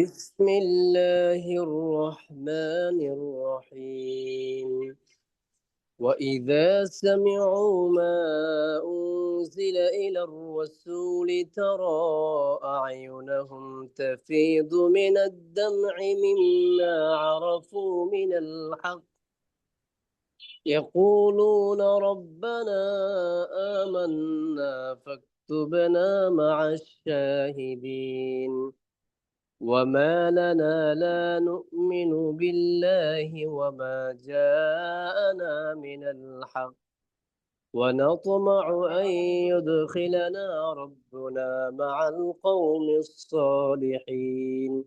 بسم الله الرحمن الرحيم. وإذا سمعوا ما أنزل إلى الرسول ترى أعينهم تفيض من الدمع مما عرفوا من الحق يقولون ربنا آمنا فاكتبنا مع الشاهدين. وما لنا لا نؤمن بالله وما جاءنا من الحق ونطمع أن يدخلنا ربنا مع القوم الصالحين.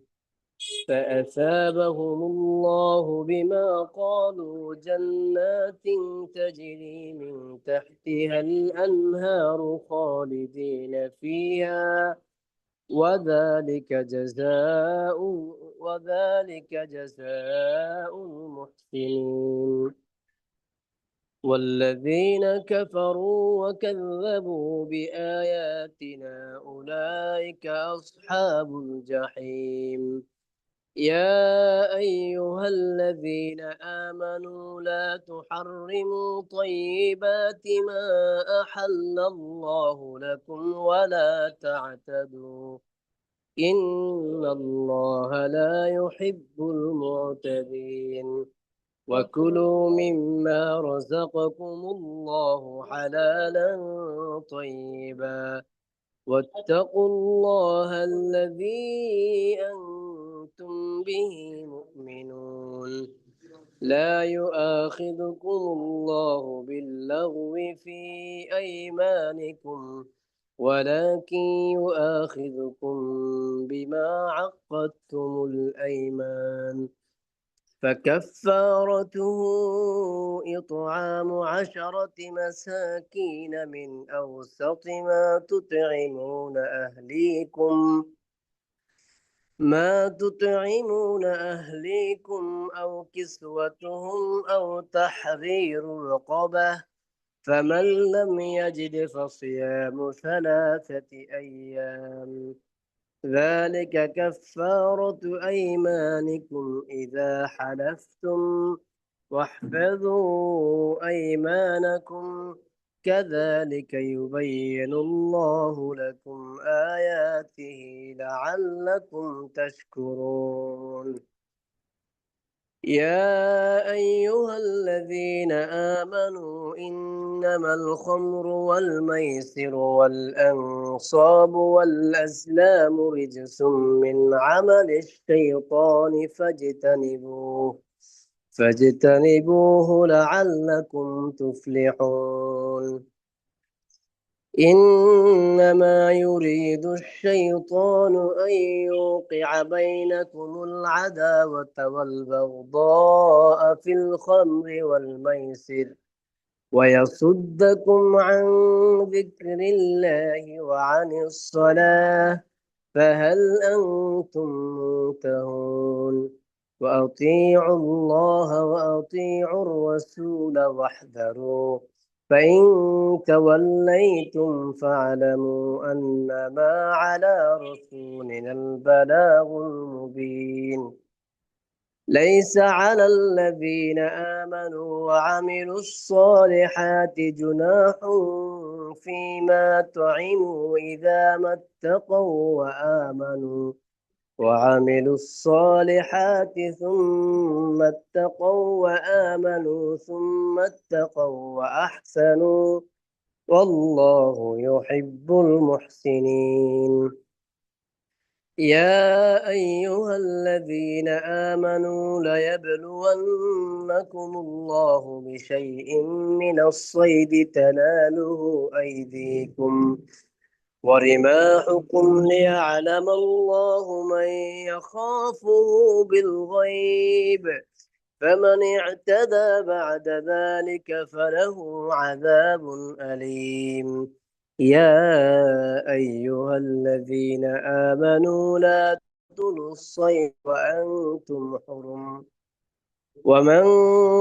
فأثابهم الله بما قالوا جنات تجري من تحتها الأنهار خالدين فيها وذلك جزاء المحسنين. والذين كفروا وكذبوا بآياتنا أولئك أصحاب الجحيم. يا أيها الذين آمنوا لا تحرموا طيبات ما أحل الله لكم ولا تعتدوا إن الله لا يحب المعتدين. وكلوا مما رزقكم الله حلالا طيبا واتقوا الله الذي أنتم به مؤمنون. لا يؤاخذكم الله باللغو في أيمانكم ولكن يؤاخذكم بما عقدتم الأيمان. فكفارته إطعام 10 مساكين من أوسط ما تطعمون أهليكم أو كسوتهم أو تحرير رقبة. فمن لم يجد فصيام 3 أيام ذلك كفارة أيمانكم إذا حلفتم واحفظوا أيمانكم كذلك يبين الله لكم آياته لعلكم تشكرون. يا أيها الذين آمنوا إنما الخمر والميسر والأنصاب والأزلام رجس من عمل الشيطان فاجتنبوه لعلكم تفلحون. إنما يريد الشيطان أن يوقع بينكم العداوة والبغضاء في الخمر والميسر ويصدكم عن ذكر الله وعن الصلاة فهل أنتم منتهون. وأطيعوا الله وأطيعوا الرسول واحذروا فإن توليتم فاعلموا أنما على رسولنا البلاغ المبين. ليس على الذين آمنوا وعملوا الصالحات جناح فيما طعموا إذا ما اتقوا وآمنوا وعملوا الصالحات ثم اتقوا وأحسنوا والله يحب المحسنين. يا أيها الذين آمنوا ليبلونكم الله بشيء من الصيد تناله أيديكم ورماحكم ليعلم الله من يخافه بالغيب فمن اعتدى بعد ذلك فله عذاب أليم. يا أيها الذين آمنوا لا تقتلوا الصيد وأنتم حرم ومن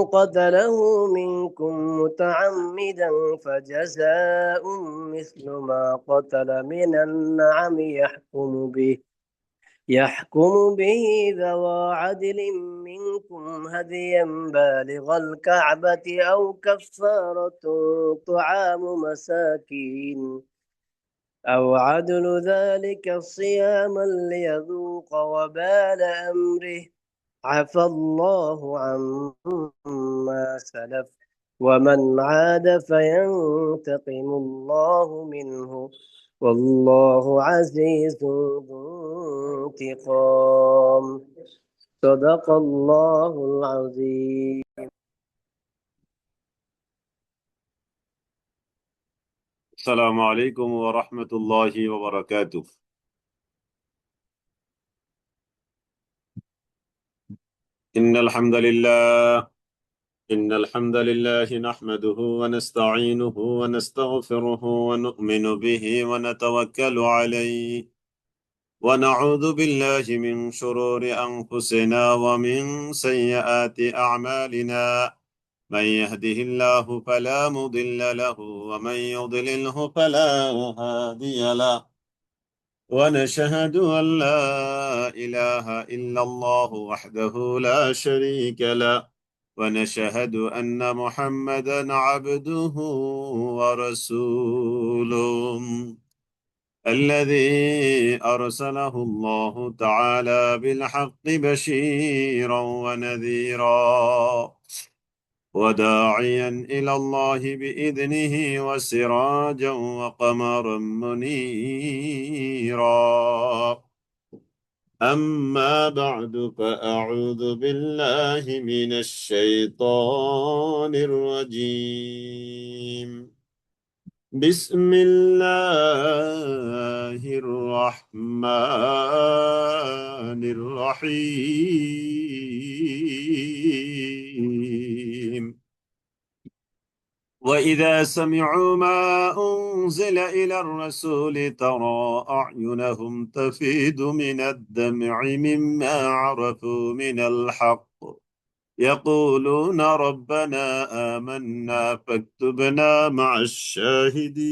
قتله منكم متعمدا فجزاء مثل ما قتل من النعم يحكم به يحكم به ذوى عدل منكم هديا بالغ الكعبة أو كفارة طعام مساكين أو عدل ذلك صياما ليذوق وبال أمره. عفى الله عما سلف ومن عاد فينتقم الله منه والله عزيز ذو انتقام. صدق الله العظيم. السلام عليكم ورحمة الله وبركاته. إن الحمد لله إن الحمد لله نحمده ونستعينه ونستغفره ونؤمن به ونتوكل عليه ونعوذ بالله من شرور أنفسنا ومن سيئات أعمالنا. من يهده الله فلا مضل له ومن يضلله فلا هادي له. ونشهد أن لا إله إلا الله وحده لا شريك له. ونشهد أن محمدا عبده ورسوله الذي أرسله الله تعالى بالحق بشيرا ونذيرا وداعيا إلى الله بإذنه وسراجا وقمرا منيرا. أما بعد فأعوذ بالله من الشيطان الرجيم. بسم الله الرحمن الرحيم. وإذا سمعوا ما أنزل إلى الرسول ترى أعينهم تفيض من الدمع مما عرفوا من الحق يقولون ربنا آمنا فاكتبنا مع الشاهدين.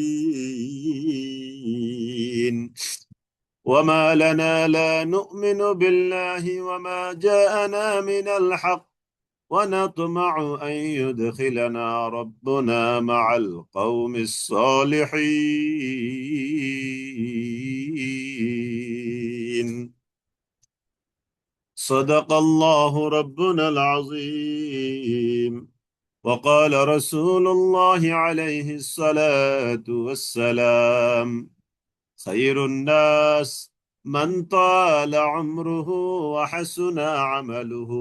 وما لنا لا نؤمن بالله وما جاءنا من الحق ونطمع أن يدخلنا ربنا مع القوم الصالحين. صدق الله ربنا العظيم. وقال رسول الله عليه الصلاة والسلام: خير الناس من طال عمره وحسن عمله،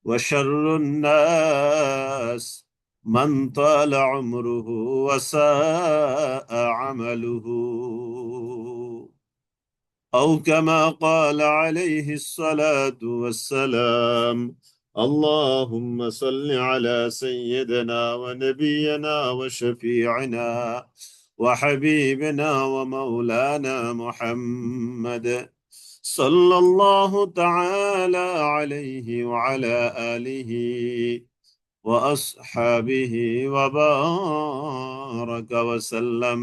وشر الناس من طال عمره وساء عمله، أو كما قال عليه الصلاة والسلام. اللهم صل على سيدنا ونبينا وشفيعنا وحبيبنا ومولانا محمد صلى الله تعالى عليه وعلى آله وأصحابه وبارك وسلم.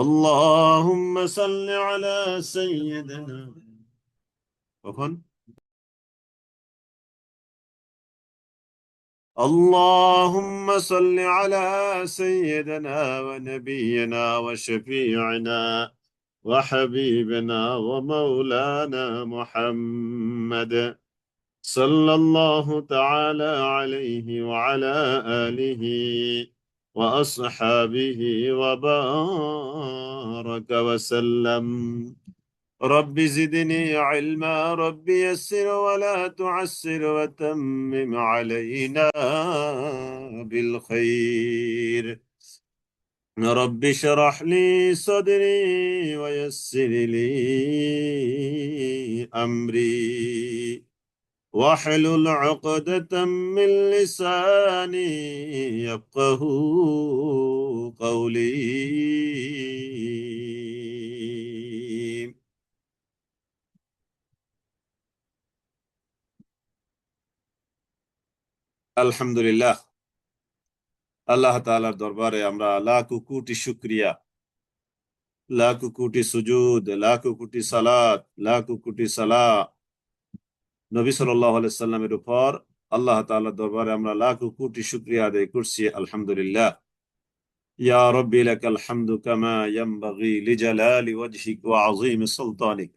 اللهم صل على سيدنا وكن اللهم صل على سيدنا ونبينا وشفيعنا وحبيبنا ومولانا محمد صلى الله تعالى عليه وعلى آله وأصحابه وبارك وسلم. رب زدني علما، رب يسر ولا تعسر وتمم علينا بالخير. رب اشرح لي صدري ويسر لي أمري واحلل عقدة من لساني يفقه قولي. আলহামদুলিল্লাহ, আল্লাহ তাআলার দরবারে আমরা লাখ কোটি শুকরিয়া লাখো কোটি সুজুদ, লাখো কোটি সালাত, লাখো কোটি সালাহ নবী সাল্লাল্লাহু আলাইহি সাল্লামের উপর আল্লাহ তাআলার দরবারে আমরা লাখো কোটি শুকরিয়া আদায় করছি। আলহামদুলিল্লাহ। ইয়া রাব্বি লাকাল হামদু কামা ইয়ানবাগি লিজালালি ওয়াজহিক ওয়া আযীমি সুলতানিক।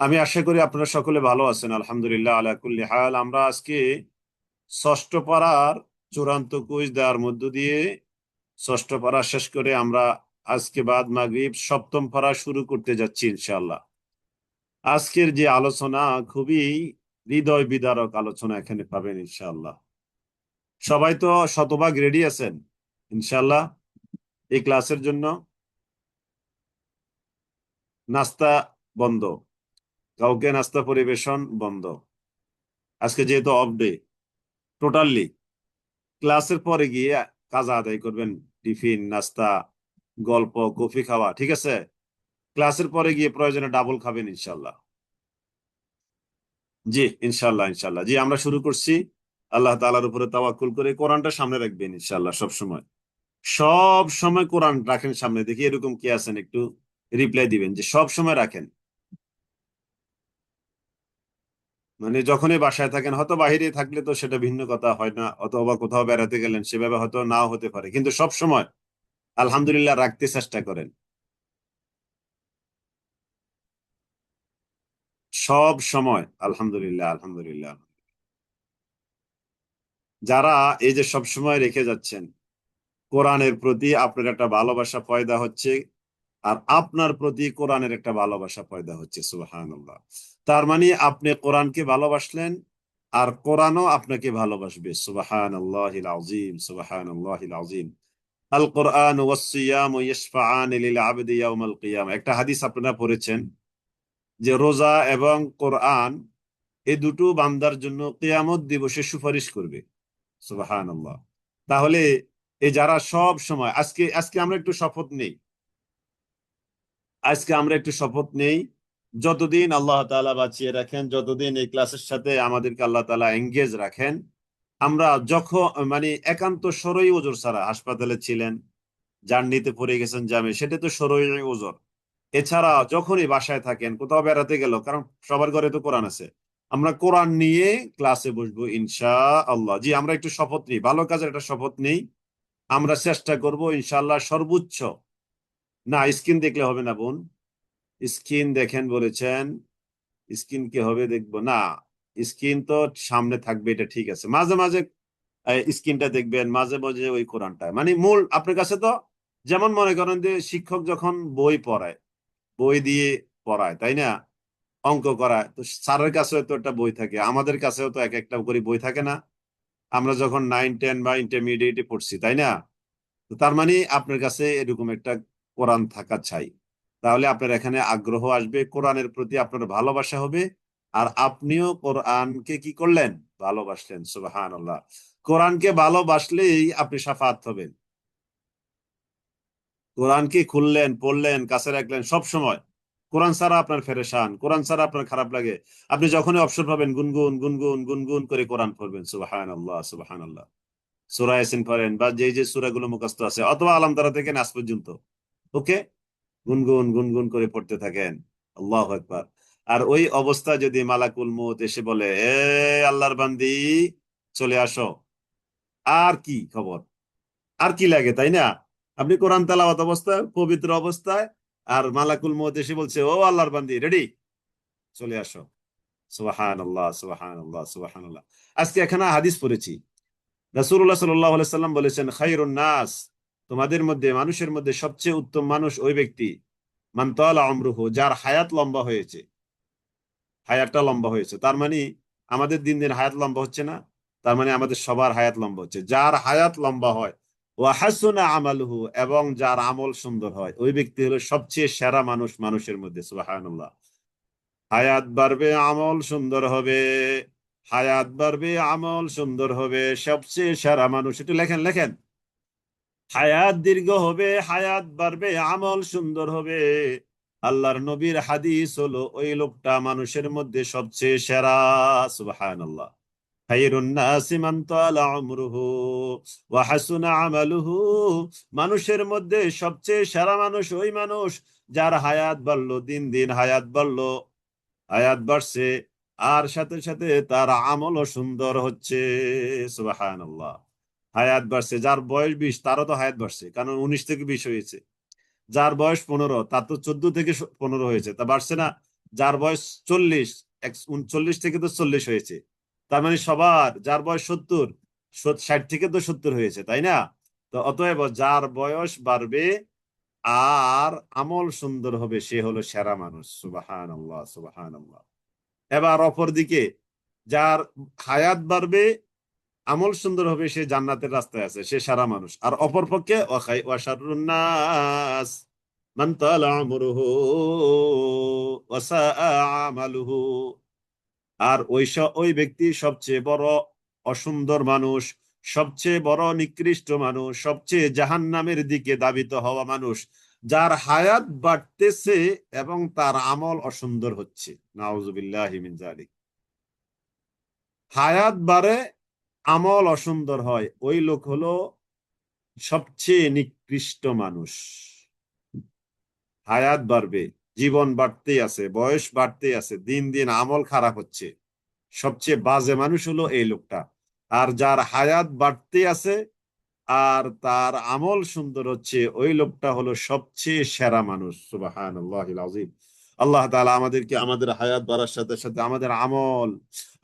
আমি আশা করি আপনারা সকলে ভালো আছেন। আলহামদুলিল্লাহ আলা কুল্লি হাল। আমরা আজকে ষষ্ঠ পারার চূড়ান্ত কুইজ দেওয়ার মধ্য দিয়ে ষষ্ঠ পারা শেষ করে আমরা আজকে বাদ মাগরিব সপ্তম পারা শুরু করতে যাচ্ছি ইনশাআল্লাহ। আজকের যে আলোচনা খুবই হৃদয় বিদারক আলোচনা এখানে পাবেন ইনশাআল্লাহ। সবাই তো শতভাগ রেডি আছেন ইনশাআল্লাহ এই ক্লাসের জন্য? নাস্তা বন্ধ, কাউকে নাস্তা পরিবেশন বন্ধ। আজকে যেহেতু অফ ডে, টোটালি ক্লাসের পরে গিয়ে কাজা আদায় করবেন। টিফিন, নাস্তা, গল্প, কফি খাওয়া, ঠিক আছে? ক্লাসের পরে গিয়ে প্রয়োজনে ডাবল খাবেন ইনশাল্লাহ। জি ইনশাল্লাহ, ইনশাল্লাহ। জি আমরা শুরু করছি। আল্লাহ তাআলার উপরে তাওয়াক্কুল করে কোরআনটা সামনে রাখবেন ইনশাল্লাহ। সব সময়, সব সময় কোরআন রাখেন সামনে। দেখি এরকম কি আছেন, একটু রিপ্লাই দিবেন যে সব সময় রাখেন। মানে যখনই বাসায় থাকেন, হয়তো বাইরে থাকলে তো সেটা ভিন্ন কথা, হয় না, অথবা কোথাও বেড়াতে গেলেন সেভাবে হয়তো নাও হতে পারে, কিন্তু সব সময় আলহামদুলিল্লাহ রাখতে চেষ্টা করেন। সব সময় আলহামদুলিল্লাহ, আলহামদুলিল্লাহ। যারা এই যে সব সময় রেখে যাচ্ছেন, কোরআনের প্রতি আপনার একটা ভালোবাসা পয়দা হচ্ছে, আর আপনার প্রতি কোরআনের একটা ভালোবাসা পয়দা হচ্ছে। সুবহানাল্লাহ। তার মানে আপনি কোরআনকে ভালোবাসলেন, আর কোরআনও আপনাকে ভালোবাসবে। সুবহানাল্লাহিল আযীম, সুবহানাল্লাহিল আযীম। আল কোরআন ওয়াস সিয়াম ইয়াশফাআন লিল আবদি ইয়াউমাল কিয়ামা। একটা হাদিস আপনারা পড়েছেন যে রোজা এবং কোরআন এই দুটো বান্দার জন্য কিয়ামত দিবসে সুপারিশ করবে। সুবহানাল্লাহ। তাহলে এই যারা সব সময়, আজকে আজকে আমরা একটু শপথ নেই, আজকে আমরা একটু শপথ নেই, যতদিন আল্লাহ তাআলা বাঁচিয়ে রাখেন, যতদিন এই ক্লাসের সাথে আমাদেরকে আল্লাহ তাআলা এঙ্গেজ রাখেন, আমরা যখন মানে একান্ত সরই ওজর ছাড়া, হাসপাতালে ছিলেন, জার্নিতে পড়ে গেছেন জামে, সেটা তো সরই ওজর। এছাড়া যখনই বাসায় থাকেন, কোথাও বেড়াতে গেল, কারণ সবার ঘরে তো কোরআন আছে, আমরা কোরআন নিয়ে ক্লাসে বসবো ইনশা আল্লাহ। জি আমরা একটু শপথ নিই, ভালো কাজের একটা শপথ নেই। আমরা চেষ্টা করব ইনশাআল্লাহ সর্বোচ্চ। না, স্ক্রিন দেখলে হবে না বোন, স্ক্রিন দেখেন বলেছেন, স্ক্রিন কি হবে দেখবো না? স্ক্রিন তো সামনে থাকবে, এটা ঠিক আছে। মাঝে মাঝে স্ক্রিনটা দেখবেন, মাঝে মাঝে ওই কোরআনটা, মানে মূল আপনার কাছে তো, যেমন মনে করেন যে শিক্ষক যখন বই পড়ায়, বই দিয়ে পড়ায়, তাই না? অঙ্ক করায় তো স্যারের কাছেও তো একটা বই থাকে, আমাদের কাছেও তো এক একটা করে বই থাকে না? আমরা যখন 9, 10 বা ইন্টারমিডিয়েটে পড়ছি, তাই না? তো তার মানে আপনার কাছে এরকম একটা কোরআন থাকা চাই। তাহলে আপনার এখানে আগ্রহ আসবে, কোরআনের প্রতি আপনার ভালোবাসা হবে, আর আপনিও কোরআনকে কি করলেন? ভালোবাসলেন। সুবহানাল্লাহ। কোরআনকে ভালোবাসলেই আপনি শাফাআত হবেন। কোরআনকে খুললেন, পড়লেন, কাছে রাখলেন সব সময়। কোরআন ছাড়া আপনার ফেরেশান, কোরআন ছাড়া আপনার খারাপ লাগে, আপনি যখনই অবসর পাবেন গুনগুন গুনগুন গুনগুন করে কোরআন পড়বেন। সুবহানাল্লাহ, সুবহানাল্লাহ। সূরা ইয়াসিন পড়েন, বা যে যে সূরাগুলো মুখস্থ আছে, অথবা আলাম তারা থেকে নাস পর্যন্ত, ওকে, গুনগুন গুনগুন করে পড়তে থাকেন। আল্লাহু আকবার। আর ওই অবস্থা যদি মালাকুল মউত এসে বলে, এ আল্লাহর বান্দি চলে আসো, আর কি খবর? আর কি লাগে, তাই না? আপনি কোরআন তেলাওয়াত অবস্থায়, পবিত্র অবস্থায়, আর মালাকুল মউত এসে বলছে, ও আল্লাহর বান্দি রেডি, চলে আসো। সুবহানাল্লাহ, সুবহানাল্লাহ, সুবহানাল্লাহ। আজকে এখানে হাদিস পড়েছি, রাসূলুল্লাহ সাল্লাল্লাহু আলাইহি সাল্লাম বলেছেন, খায়রুন নাস, তোমাদের মধ্যে, মানুষের মধ্যে সবচেয়ে উত্তম মানুষ ওই ব্যক্তি, মান তালা উমরুহু, যার হায়াত লম্বা হয়েছে, হায়াতটা লম্বা হয়েছে। তার মানে আমাদের দিন দিন হায়াত লম্বা হচ্ছে না, তার মানে আমাদের সবার হায়াত লম্বা হচ্ছে। যার হায়াত লম্বা হয়, ওয়া হাসুনা আমালুহু, এবং যার আমল সুন্দর হয়, ওই ব্যক্তি হলো সবচেয়ে সেরা মানুষ মানুষের মধ্যে। সুবহানাল্লাহ। হায়াত বাড়বে, আমল সুন্দর হবে, হায়াত বাড়বে, আমল সুন্দর হবে, সবচেয়ে সেরা মানুষ। একটু লেখেন, লেখেন। হায়াত দীর্ঘ হবে, হায়াত বাড়বে, আমল সুন্দর হবে, আল্লাহর নবীর হাদিস হলো ওই লোকটা মানুষের মধ্যে সবচেয়ে সেরা। সুবহানাল্লাহ। খায়রুন নাসি মান তালা উমরুহু ওয়া হাসুনা আমালুহু। মানুষের মধ্যে সবচেয়ে সেরা মানুষ ওই মানুষ যার হায়াত বাড়লো, দিন দিন হায়াত বাড়লো, হায়াত বাড়ছে, আর সাথে সাথে তার আমলও সুন্দর হচ্ছে। সুবহানাল্লাহ। হায়াত বাড়ছে, যার বয়স 20 তারও তো হায়াত বাড়ছে, কারণ 19 থেকে 20 হয়েছে। যার বয়স 15 তার তো 14 থেকে 15 হয়েছে, তা বাড়ছে না? যার বয়স 40, 39 থেকে তো 40 হয়েছে। তার মানে সবার, যার বয়স 70, 60 থেকে তো 70 হয়েছে, তাই না? তো অতএব যার বয়স বাড়বে আর আমল সুন্দর হবে, সে হলো সেরা মানুষ। সুবহানাল্লাহ, সুবহানাল্লাহ। এবার অপর দিকে, যার হায়াত বাড়বে, আমল সুন্দর হবে, সে জান্নাতের রাস্তায় আছে, সে সারা মানুষ। আর অপর পক্ষে ওয়াশারুন নাস মান তালা উমরুহু ওয়া সাআ আমালুহু। আর ওই ব্যক্তি সবচেয়ে বড় অসুন্দর মানুষ, সবচেয়ে বড় নিকৃষ্ট মানুষ, সবচেয়ে জাহান্নামের দিকে ধাবিত হওয়া মানুষ, যার হায়াত বাড়তেছে এবং তার আমল অসুন্দর হচ্ছে। নাউজুবিল্লাহি মিন যালিক। হায়াত বাড়ে, আমল অসুন্দর হয়, ওই লোক হলো সবচেয়ে নিকৃষ্ট মানুষ। হায়াত বাড়বে, জীবন বাড়তেই আছে, বয়স বাড়তেই আছে, দিন দিন আমল খারাপ হচ্ছে, সবচেয়ে বাজে মানুষ হলো এই লোকটা। আর যার হায়াত বাড়তে আছে আর তার আমল সুন্দর হচ্ছে, ওই লোকটা হলো সবচেয়ে সেরা মানুষ। সুবহানাল্লাহিল আযীম। আল্লাহ তাআলা আমাদেরকে আমাদের হায়াত বাড়ার সাথে সাথে আমাদের আমল,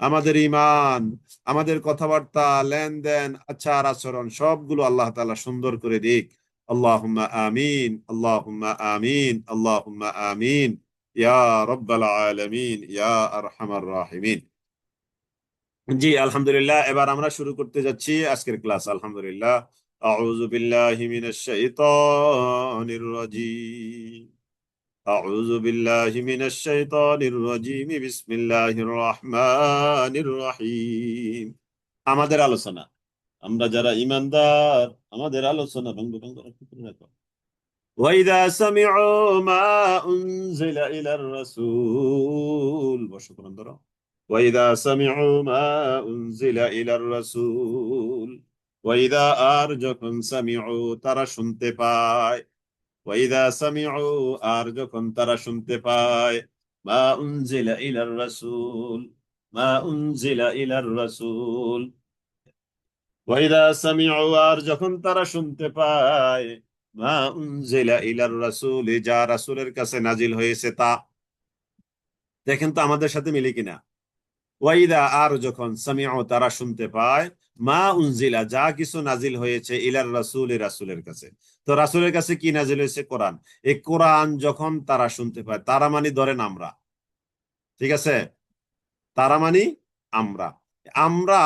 আমাদের ঈমান, আমাদের কথাবার্তা, লেনদেন, আচার আচরণ সবগুলো আল্লাহ তাআলা সুন্দর করে দিক। আল্লাহুম্মা আমিন, আল্লাহুম্মা আমিন, আল্লাহুম্মা আমিন, ইয়া রাব্বাল আলামিন, ইয়া আরহামার রাহিমিন। জি, আলহামদুলিল্লাহ। এবার আমরা শুরু করতে যাচ্ছি আজকের ক্লাস। আলহামদুলিল্লাহ। আউযু বিল্লাহি মিনাশ শাইতানির রাজীম। আউযু বিল্লাহি মিনাশ শাইতানির রাজীম। বিসমিল্লাহির রহমানির রহিম। আমাদের আলোচনা, আমরা যারা ঈমানদার, আমাদের আলোচনা ভঙ্গ ভঙ্গ রাখো। ওয়াইদা সামি'ু মা উনজিলা ইলার রাসূল। বসো, কোরআন ধরো। ওয়াইদা সামি'ু মা উনজিলা ইলার রাসূল। ওয়াইদা, আর যখন, সামি'ু তারা শুনতে পায়, ওয়াইদা সামি'ু আর যখন তারা শুনতে পায়, মা উনজিলা ইলার রাসূল, মা উনজিলা ইলার রাসূল। ওয়াইদা সামি'ু আর যখন তারা শুনতে পায়, মা উনজিলা ইলার রাসূল, যা রাসূলের কাছে নাজিল হয়েছে তা। দেখেন তো আমাদের সাথে মিলে কিনা। ওয়াইদা আর যখন, সামি'ু তারা শুনতে পায়, মা উনজিলা যা কিছু নাজিল হয়েছে, ইলার রাসূল রাসূলের কাছে। তো রাসূলের কাছে কি নাজিল হয়েছে? কোরআন। এই কোরআন যখন তারা শুনতে পায়, তারা মানে ধরেন আমরা, ঠিক আছে? তারা মানে আমরা। আমরা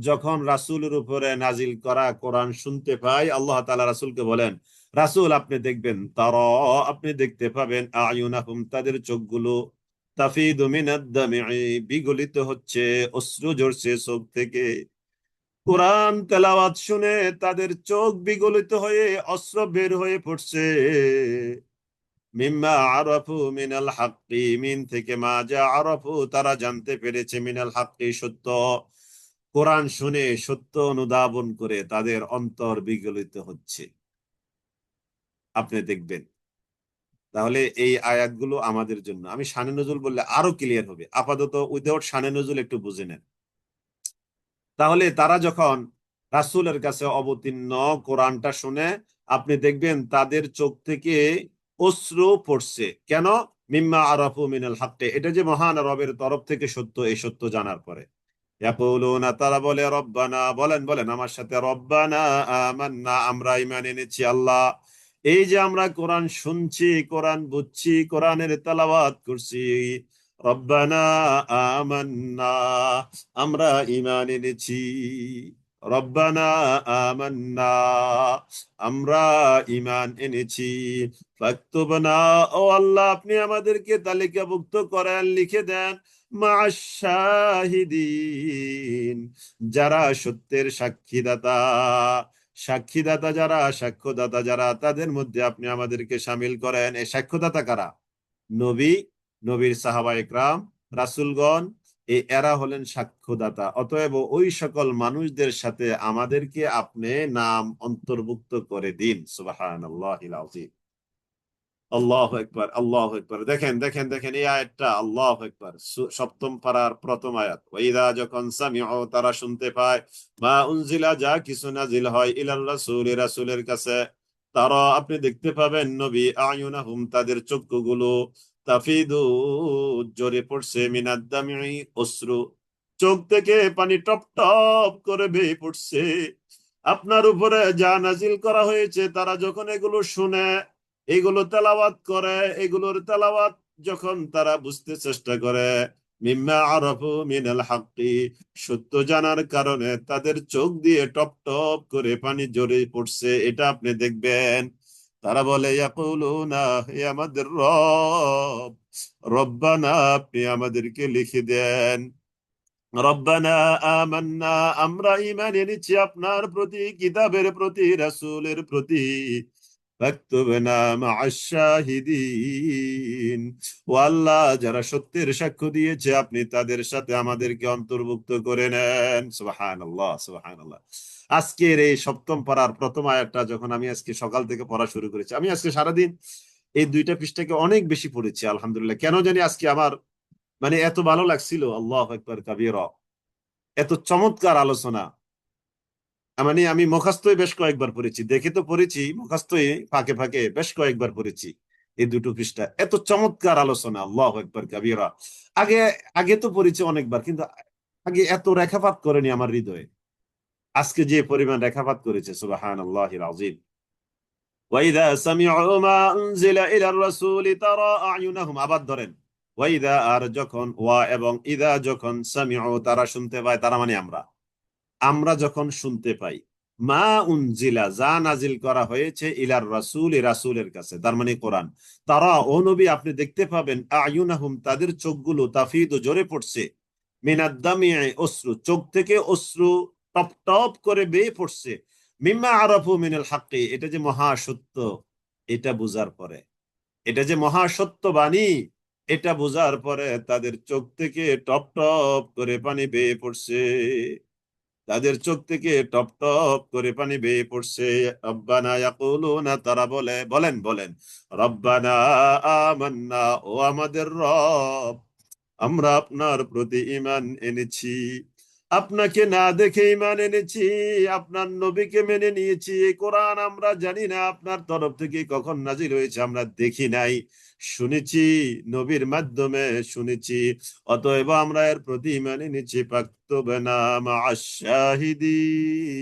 যখন রাসূলের উপরে নাজিল করা কোরআন শুনতে পাই, আল্লাহ তাআলা রাসূলকে বলেন, রাসূল আপনি দেখবেন, তারা আপনি দেখতে পাবেন, আয়ুনাহুম তাদের চোখগুলো, তাফিদু মিনাদ দামি'i বিগলিত হচ্ছে, অশ্রু ঝরছে চোখ থেকে। কোরআন তেলাওয়াত শুনে তাদের চোখ বিগলিত হয়ে অশ্রু বের হয়ে পড়ছে। মিম্মা আরাফু মিনাল হাক্কি, মিন থেকে, মা যা আরাফু তারা জানতে পেরেছে, মিনাল হাক্কি সত্য। কোরআন শুনে সত্য অনুধাবন করে তাদের অন্তর বিগলিত হচ্ছে, আপনি দেখবেন। তাহলে এই আয়াতগুলো আমাদের জন্য। আমি শানে নজুল বললে আরো ক্লিয়ার হবে, আপাতত উইদাউট শানে নজুল একটু বুঝে নেন। তাহলে তারা যখন রাসূলের কাছে অবতীর্ণ কোরআনটা শুনে, আপনি দেখবেন তাদের চোখ থেকে অশ্রু পড়ছে। কেন? মিম্মা আরাফু মিনাল হাক্কি, এটা যে মহান রবের তরফ থেকে সত্য, এই সত্য জানার পরে। ইয়াকুলুনা তারা বলে, রব্বানা, বলেন বলেন আমার সাথে, রব্বানা আমান্না আমরা ঈমান এনেছি। আল্লাহ, এই যে আমরা কোরআন শুনছি, কোরআন বুঝছি, কোরআনের তেলাওয়াত করছি, রব্বানা আমান্না আমরা ঈমান এনেছি, রব্বানা আমান্না আমরা ঈমান এনেছি, ফাকতুবনা ও আল্লাহ আপনি আমাদেরকে তালিকাভুক্ত করেন, লিখে দেন, মা'আশ শাহিদিন যারা সত্যের সাক্ষীদাতা। সাক্ষীদাতা যারা, সাক্ষ্যদাতা যারা, তাদের মধ্যে আপনি আমাদেরকে শামিল করেন। এই সাক্ষ্যদাতা কারা? নবী, নবীর সাহাবা ইকরাম, রাসূলগণ, এরা হলেন সাক্ষ্যদাতা, অতএব ওই সকল মানুষদের সাথে আমাদেরকে আপনি নাম অন্তর্ভুক্ত করে দিন। সুবহানাল্লাহিল আযীম। আল্লাহু আকবার, আল্লাহু আকবার। দেখেন দেখেন দেখেন এই আয়াতটা, আল্লাহু আকবার, সপ্তম পারার প্রথম আয়াত। ওয়াইদা, যখন সামিউ, তারা শুনতে পায়, মা উনজিলা, যা কিছু নাজিল হয়, ইলার রাসূল, রাসূলের কাছে, তারা, আপনি দেখতে পাবেন, নবী, আয়ুনাহুম, তাদের চক্ষুগুলো, তাফিদু, ঝরে পড়ছে, মিনাদ দামি, অশ্রু, চোখ থেকে পানি টপ টপ করে বেয়ে পড়ছে। আপনার উপরে যা নাজিল করা হয়েছে, তারা যখন এগুলো শুনে, এগুলো তেলাওয়াত করে, এগুলোর তেলাওয়াত যখন তারা বুঝতে চেষ্টা করে, মিম্মা আরাফু মিনাল হাক্কি, সত্য জানার কারণে তাদের চোখ দিয়ে টপ টপ করে পানি ঝরে পড়ছে, এটা আপনি দেখবেন। তারা বলে, ইয়াকুলুনা, হে আমাদের রব, রব্বানা, আপনি আমাদেরকে লিখে দেন, রব্বানা আমান্না, আমরা ঈমান এনেছি আপনার প্রতি, কিতাবের প্রতি, রাসূলের প্রতি, ফাকতুবনা মা'আশ শাহিদিন, ও আল্লাহ, যারা সত্যের সাক্ষ্য দিয়েছে, আপনি তাদের সাথে আমাদেরকে অন্তর্ভুক্ত করে নেন। সুবহানাল্লাহ, সুবহানাল্লাহ। আজকের এই সপ্তম পারার প্রথম আয়াতটা যখন আমি আজকে সকাল থেকে পড়া শুরু করেছি, আমি আজকে সারাদিন এই দুইটা পৃষ্ঠাকে অনেক বেশি পড়েছি, আলহামদুলিল্লাহ। কেন জানি আজকে আমার মানে এত ভালো লাগছিল, আল্লাহু আকবার কাবীরা, এত চমৎকার আলোচনা। মানে আমি মুখস্থই বেশ কয়েকবার পড়েছি, দেখে তো পড়েছি, মুখস্থই ফাঁকে ফাঁকে বেশ কয়েকবার পড়েছি এই দুটো পৃষ্ঠা। এত চমৎকার আলোচনা, আল্লাহু আকবার কাবীরা। আগে আগে তো পড়েছি অনেকবার, কিন্তু আগে এত রেখাপাত করেনি আমার হৃদয়ে। আজকে যে পরিমাণ রেখাপাত করেছে, সুবহানাল্লাহিল আযীম। ওয়াইদা সামিউ মা উনজিলা ইলার রাসূলি তারা আ'য়ুনাহুম, আবার ধরেন, ওয়াইদা, আর যখন, ওয়া এবং ইদা, যখন, সামিউ, তারা শুনতে পায়, তারা মানে আমরা, আমরা যখন শুনতে পাই, মা উনজিলা, যা নাজিল করা হয়েছে, ইলার রাসূল, রাসূলের কাছে, তার মানে কোরআন, তারা, ও নবী, আপনি দেখতে পাবেন, আয়ুনাহুম, তাদের চোখগুলো, তাফিদু, ঝরে পড়ছে, মিনাদ দামি, অশ্রু, চোখ থেকে অশ্রু টপ টপ করে বেয়ে পড়ছে, মিম্মা আরাফু মিনাল হাক্কি, এটা যে মহা সত্য, এটা বুঝার পরে, এটা যে মহা সত্য বাণী, এটা বোঝার পরে তাদের চোখ থেকে টপ টপ করে পানি বেয়ে পড়ছে, তাদের চোখ থেকে টপ টপ করে পানি বেয়ে পড়ছে। রব্বানা ইয়াকুলুনা, তারা বলে, বলেন বলেন, রব্বানা আমান্না, ও আমাদের রব, আমরা আপনার প্রতি ঈমান এনেছি, আপনাকে না দেখে ঈমান এনেছি, আপনার নবীকে মেনে নিয়েছি। এই কোরআন আমরা জানি না আপনার তরফ থেকে কখন নাজিল হয়েছে, আমরা দেখি নাই, শুনেছি, নবীর মাধ্যমে শুনেছি, অতএব আমরা এর প্রতি ঈমান এনেছি। ফাকতুবনা মা'আশ শাহিদিন,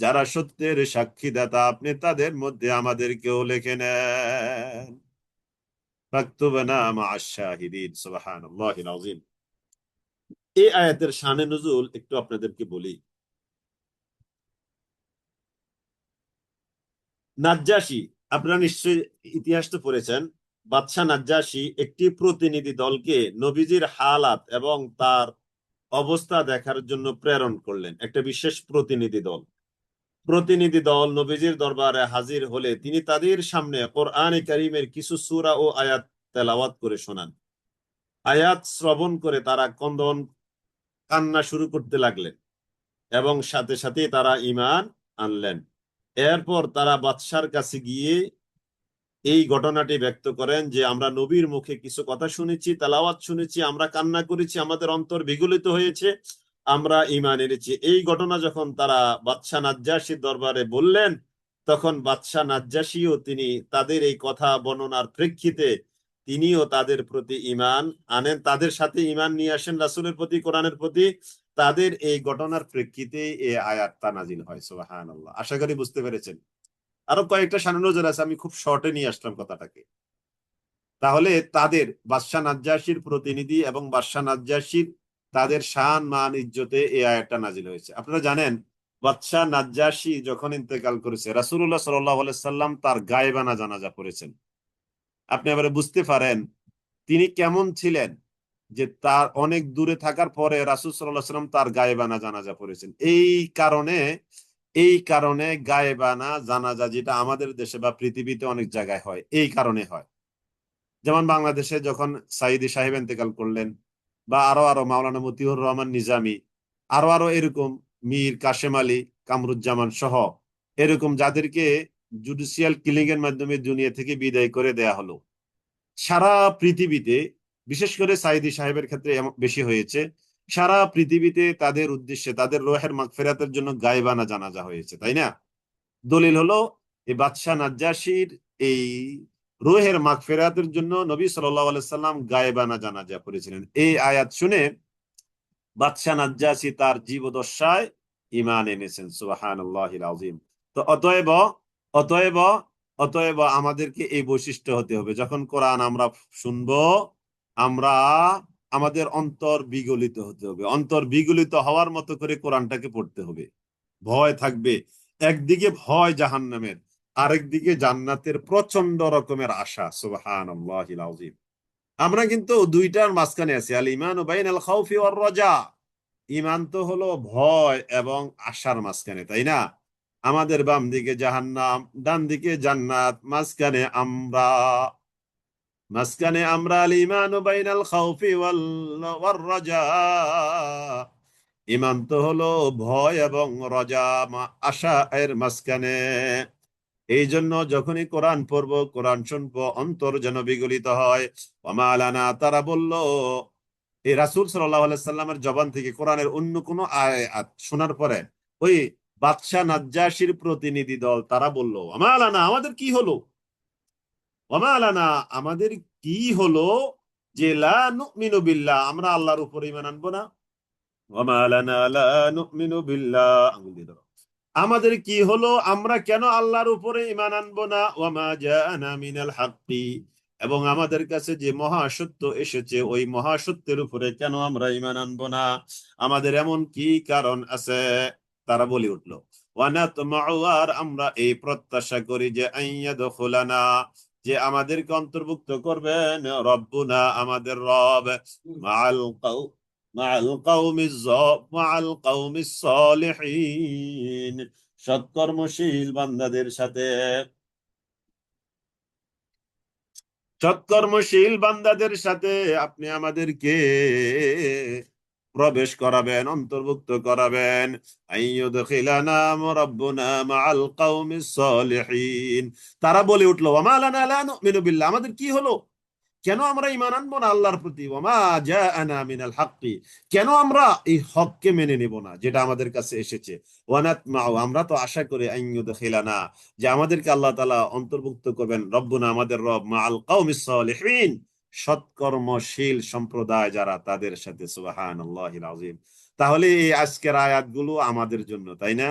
যারা সত্যের সাক্ষীদাতা, আপনি তাদের মধ্যে আমাদেরকেও লিখে নেন। ফাকতুবনা মা'আশ শাহিদিন, সুবহানাল্লাহিল আযীম। এই আয়াতের শানে নুজুল একটু আপনাদেরকে বলি। নাজ্জাশী, আপনারা নিশ্চয়ই ইতিহাস তো পড়েছেন, বাদশাহ নাজ্জাশী একটি প্রতিনিধি দলকে নবীজির হালাত এবং তার অবস্থা দেখার জন্য প্রেরণ করলেন। একটা বিশেষ প্রতিনিধি দল নবীজির দরবারে হাজির হলে তিনি তাদের সামনে কোরআনে কারীমের কিছু সূরা ও আয়াত তেলাওয়াত করে শোনান। আয়াত শ্রবণ করে তারা কান্না শুরু করতে লাগলেন এবং সাথে সাথে তারা ঈমান আনলেন। এরপর তারা বাদশার কাছে গিয়ে এই ঘটনাটি ব্যক্ত করেন যে, আমরা নবীর মুখে কিছু কথা শুনেছি, তেলাওয়াত শুনেছি, আমরা কান্না করেছি, আমাদের অন্তর বিগলিত হয়েছে, আমরা ঈমান এনেছি। এই ঘটনা যখন তারা বাদশাহ নাজ্জাশীর দরবারে বললেন, তখন বাদশাহ নাজ্জাশীও তিনি তাদের এই কথা বর্ণনার প্রেক্ষিতে তিনিও তাদের প্রতি ঈমান আনেন, তাদের সাথে ঈমান নিয়ে আসেন রাসূলের প্রতি, কোরআনের প্রতি। তাদের এই ঘটনার প্রেক্ষিতে এই আয়াতটা নাজিল হয়। সুবহানাল্লাহ। আশা করি বুঝতে পেরেছেন। আরো কয়েকটা শানে নজর আছে, আমি খুব শর্টে নিয়ে আসলাম কথাটাকে। তাহলে তাদের বাদশাহ নাজ্জাশীর প্রতিনিধি এবং বাদশাহ নাজ্জাশীর তাদের শান মান ইজ্জতে এই আয়াতটা নাজিল হয়েছে। আপনারা জানেন, বাদশাহ নাজ্জাশী যখন ইন্তেকাল করেছে, রাসূলুল্লাহ সাল্লাল্লাহু আলাইহি সাল্লাম তার গায়েবানা জানাজা পড়েছেন। আপনি এবারে বুঝতে পারেন তিনি কেমন ছিলেন, যে তার অনেক দূরে থাকার পরে রাসূল সাল্লাল্লাহু আলাইহি সাল্লাম তার গায়েবানা জানাজা পড়েছেন। এই কারণে গায়েবানা জানাজা, যেটা আমাদের দেশে বা পৃথিবীতে অনেক জায়গায় হয়, এই কারণে হয়। যেমন বাংলাদেশে যখন সাইদি সাহেব ইন্তেকাল করলেন, বা আরো আরো মাওলানা মতিউর রহমান নিজামী, আরো আরো এরকম মীর কাশেম আলী কামরুজ্জামান সহ এরকম যাদেরকে জুডিশিয়াল কিলিং এর মাধ্যমে দুনিয়া থেকে বিদায় করে দেয়া হলো। সারা পৃথিবীতে, বিশেষ করে সাইদি সাহেবের ক্ষেত্রে বেশি হয়েছে, সারা পৃথিবীতে তাদের উদ্দেশ্যে তাদের রোহের মাগফিরাতের জন্য গায়বানা জানাজা হয়েছে, তাই না? দলিল হলো এই বাদশাহ নাজ্জাশীর এই রুহের মাগফিরাতের জন্য নবী সাল্লাল্লাহু আলাইহি সাল্লাম গায়েবানা জানাজা করেছিলেন। এই আয়াত শুনে বাদশাহ নাজ্জাশী তার জীবদ্দশায় ঈমান এনেছেন। সুবহানাল্লাহিল আযীম। তো অতএব অতএব অতএব আমাদেরকে এই বৈশিষ্ট্য হতে হবে, যখন কোরআন আমরা শুনবো আমরা আমাদের অন্তর বিগলিত হতে হবে, অন্তর বিগলিত হওয়ার মতো করে কোরআনটাকে পড়তে হবে। ভয় থাকবে, একদিকে ভয় জাহান্নামের, আরেকদিকে জান্নাতের প্রচন্ড রকমের আশা। সুবহানাল্লাহিল আযীম। আমরা কিন্তু দুইটার মাঝখানে আছি, আল ঈমানু বাইনাল খাউফি ওয়ার রাজা। ঈমান তো হলো ভয় এবং আশার মাঝখানে, তাই না? আমাদের বাম দিকে জাহান্নাম, ডান দিকে জান্নাত, মাঝখানে আমরা আল ঈমানু বাইনাল খাউফি ওয়ার রাজা। ঈমান তো হলো ভয় এবং রজা, আশা এর মাঝখানে। এই জন্য যখনই কোরআন পড়বো, কোরআন শুনবো, অন্তর যেন বিগলিত হয়। ওমা আলানা, তারা বলল এই রাসূল সাল্লাল্লাহু আলাইহি সাল্লামের জবান থেকে কোরআনের অন্য কোনো আয়াত শোনার পরে ওই বাদশাহ নাজ্জাশীর প্রতিনিধি দল তারা বলল, ওমা আলানা, আমাদের কি হলো? ওমা আলানা, আমাদের কি হলো যে লা নুমিনু বিল্লাহ, আমরা আল্লাহর উপর ঈমান আনবো না? ওমা আলানা লা নুমিনু বিল্লাহ, আঙ্গুল দিয়ে ধরো। আমাদের কি হলো, আমরা কেন আল্লাহর উপরে ঈমান আনবো না? ওয়ামা জাআনা মিনাল হাক্কি, এবং আমাদের কাছে যে মহাসত্য এসেছে ওই মহাসত্যের উপরে কেন আমরা ঈমান আনবো না? আমাদের এমন কি কারণ আছে? তারা বলে উঠলো, ওয়ানাতমাউ, আর আমরা এই প্রত্যাশা করি যে আইয়াদখুলানা, যে আমাদেরকে অন্তর্ভুক্ত করবেন রব্বুনা, আমাদের রব, মাআল কাউ মাআল কাউমিস সালিহিন, সৎকর্মশীল বান্দাদের সাথে, সৎকর্মশীল বান্দাদের সাথে আপনি আমাদেরকে প্রবেশ করাবেন, অন্তর্ভুক্ত করাবেন। আইয়ুদখিলানা রাব্বুনা মাআল কাউমিস সালিহিন। তারা বলে উঠলো, ওমা লানা লা নুমিনু বিল্লাহ, আমাদের কি হলো, কেন আমরা ঈমান আনবো না আল্লাহর প্রতি? ওয়ামা জাআনা মিনাল হাক্কি, কেন আমরা এই হককে মেনে নেব না যেটা আমাদের কাছে এসেছে? ওয়ানাতমাউ, আমরা তো আশা করি আইয়ুদখিলানা, যে আমাদেরকে আল্লাহ তাআলা অন্তর্ভুক্ত করবেন রব্বুনা, আমাদের রব, মাআল কাউমিস সালিহিন, সৎকর্মশীল সম্প্রদায় যারা, তাদের সাথে। সুবহানাল্লাহিল আযীম। তাহলে এই আজকের আয়াতগুলো আমাদের জন্য, তাই না?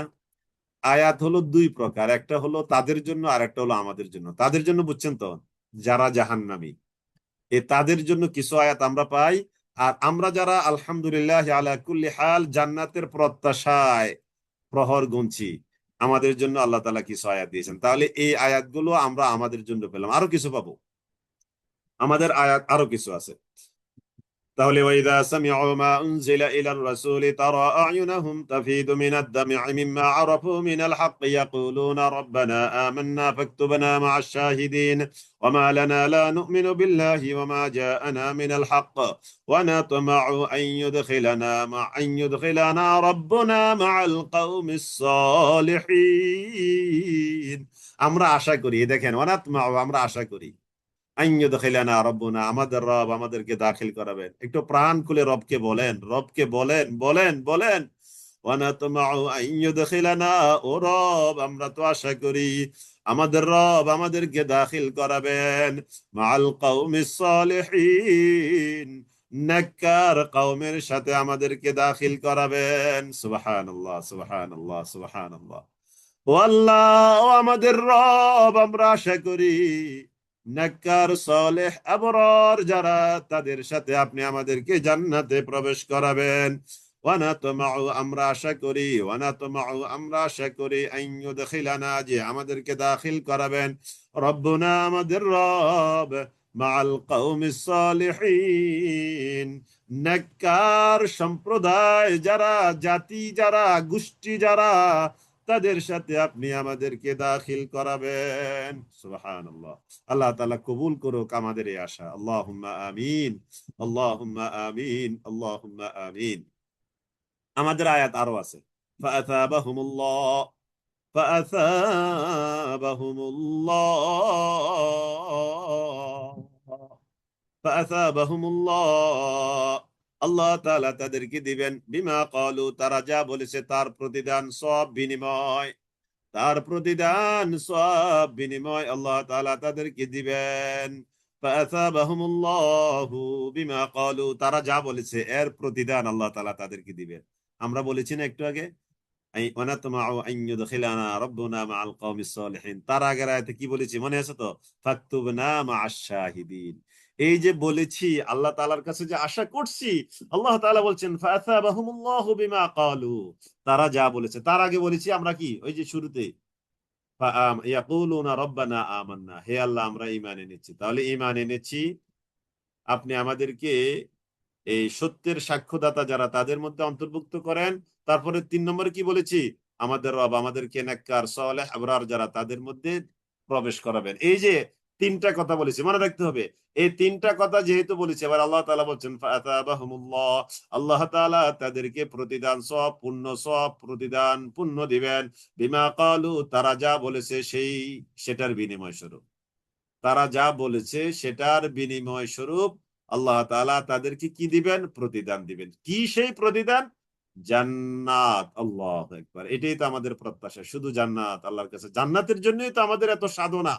আয়াত হলো দুই প্রকার, একটা হলো তাদের জন্য আর একটা হলো আমাদের জন্য। তাদের জন্য বুঝছেন তো, যারা জাহান্নামী, তাদের জন্য কিছু আয়াত আমরা পাই। আর আমরা যারা আলহামদুলিল্লাহ আলা কুল্লি হাল জান্নাতের প্রত্যাশায় প্রহর গুনছি, আমাদের জন্য আল্লাহ তাআলা কিছু আয়াত দিয়েছেন। তাহলে এই আয়াতগুলো আমরা আমাদের জন্য পেলাম, আরো কিছু পাবো, আমাদের আয়াত আরো কিছু আছে। তাহলে ওয়াইদা সামিউ মা উনজিলা ইলার রাসূলি তারা আ'য়ুনাহুম তাফিদু মিনাদ দাম'i মিম্মা আরাফু মিনাল হক ইয়াকুলুনা রাব্বানা আমান্না ফাকতুবনা মা'আশ শাহিদিন ওয়ামা লানা লা নু'মিনু বিল্লাহি ওয়ামা জাআনা মিনাল হক ওয়া নাতমা'ু আন ইউদখিলানা রাব্বুনা মা'আল কওমিস সালিহিন। আমরা আশা করি, দেখেন, ওয়া নাতমা'ু, আমরা আশা করি, আইয়ুদখিলানা রাব্বুনা, আমাদের রব আমাদেরকে দাখিল করাবেন। একটু প্রাণ খুলে রবকে বলেন, রবকে বলেন, বলেন, বলেন। ওয়ানাতমাউ আইয়ুদখিলানা, ও রব, আমরা তো আশা করি আমাদের রব আমাদেরকে দাখিল করাবেন মাআল কওমিস সালিহিন, নেককার কওমের সাথে আমাদেরকে দাখিল করাবেন। সুবহানাল্লাহ, সুবহানাল্লাহ, সুবহানাল্লাহ। ও আল্লাহ, ও আমাদের রব, আমরা আশা করি নেককার সালেহ আবরার যারা, তাদের সাথে আপনি আমাদেরকে জান্নাতে প্রবেশ করাবেন। ওয়ানাতমাউ, আমরা আশা করি, ওয়ানাতমাউ, আমরা আশা করি আইয়ুদখিলানা, যে আমাদেরকে দাখিল করাবেন রব্বুনা, আমাদের রব, মাআল কওমিস সালিহিন, নেককার সম্প্রদায় যারা, জাতি যারা, গোষ্ঠী যারা, তাদের সাথে আপনি আমাদেরকে দাখিল করাবেন। সুবহানাল্লাহ। আল্লাহ তাআলা কবুল করুক আমাদের এই আশা। আল্লাহুম্মা আমিন, আল্লাহুম্মা আমিন, আল্লাহুম্মা আমিন। আমাদের আয়াত আরো আছে। ফাআতাবাহুমুল্লাহ ফাআতাবাহুমুল্লাহ ফাআতাবাহুমুল্লাহ, আল্লাহ তাআলা তাদেরকে দিবেন বিমা ক্বালু, তারা যা বলেছে তার প্রতিদান, সব বিনিময়, তার প্রতিদান সব বিনিময় আল্লাহ তাআলা তাদেরকে দিবেন। ফাআতাবাহুমুল্লাহু বিমা ক্বালু, তারা যা বলেছে এর প্রতিদান আল্লাহ তাআলা তাদেরকে দিবেন। আমরা বলেছি না একটু আগে, আই ওয়ানাতমাউ আন ইউদখিলানা রাব্বুনা মাআল কওমিস সালিহিন, তার আগের আয়াতে কি বলেছি মনে আছে তো? ফাকতুবনা মাআশ শাহিদিন। এই যে বলেছি আল্লাহ তাআলার কাছে যে আশা করছি, আল্লাহ তাআলা বলছেন ফাআতাবাহুমুল্লাহু বিমা ক্বালু, তারা যা বলেছে। তার আগে বলেছি আমরা কি, ওই যে শুরুতে ইয়াকুলুনা রব্বানা আমান্না, হে আল্লাহ আমরা ঈমান এনেছি। তাহলে ঈমান এনেছি, আপনি আমাদেরকে এই সত্যের সাক্ষ্যদাতা যারা তাদের মধ্যে অন্তর্ভুক্ত করেন। তারপরে 3 নম্বরে কি বলেছি? আমাদের রব আমাদেরকে নেককার সালেহ আবরার যারা তাদের মধ্যে প্রবেশ করাবেন। এই যে 3টা কথা বলেছি, মনে রাখতে হবে। এই 3টা কথা যেহেতু বলেছি, এবার আল্লাহ তাআলা বলছেন ফাআতাবাহুমুল্লাহ, আল্লাহ তাআলা তাদেরকে প্রতিদান সব পূর্ণ, সব প্রতিদান পূর্ণ দিবেন। বিমা ক্বালু, তারা যা বলেছে সেটার বিনিময় স্বরূপ, তারা যা বলেছে সেটার বিনিময় স্বরূপ আল্লাহ তাআলা তাদেরকে কি দিবেন? প্রতিদান দিবেন। কি সেই প্রতিদান? জান্নাত। আল্লাহু আকবার। এটাই তো আমাদের প্রত্যাশা, শুধু জান্নাত। আল্লাহর কাছে জান্নাতের জন্যই তো আমাদের এত সাধনা।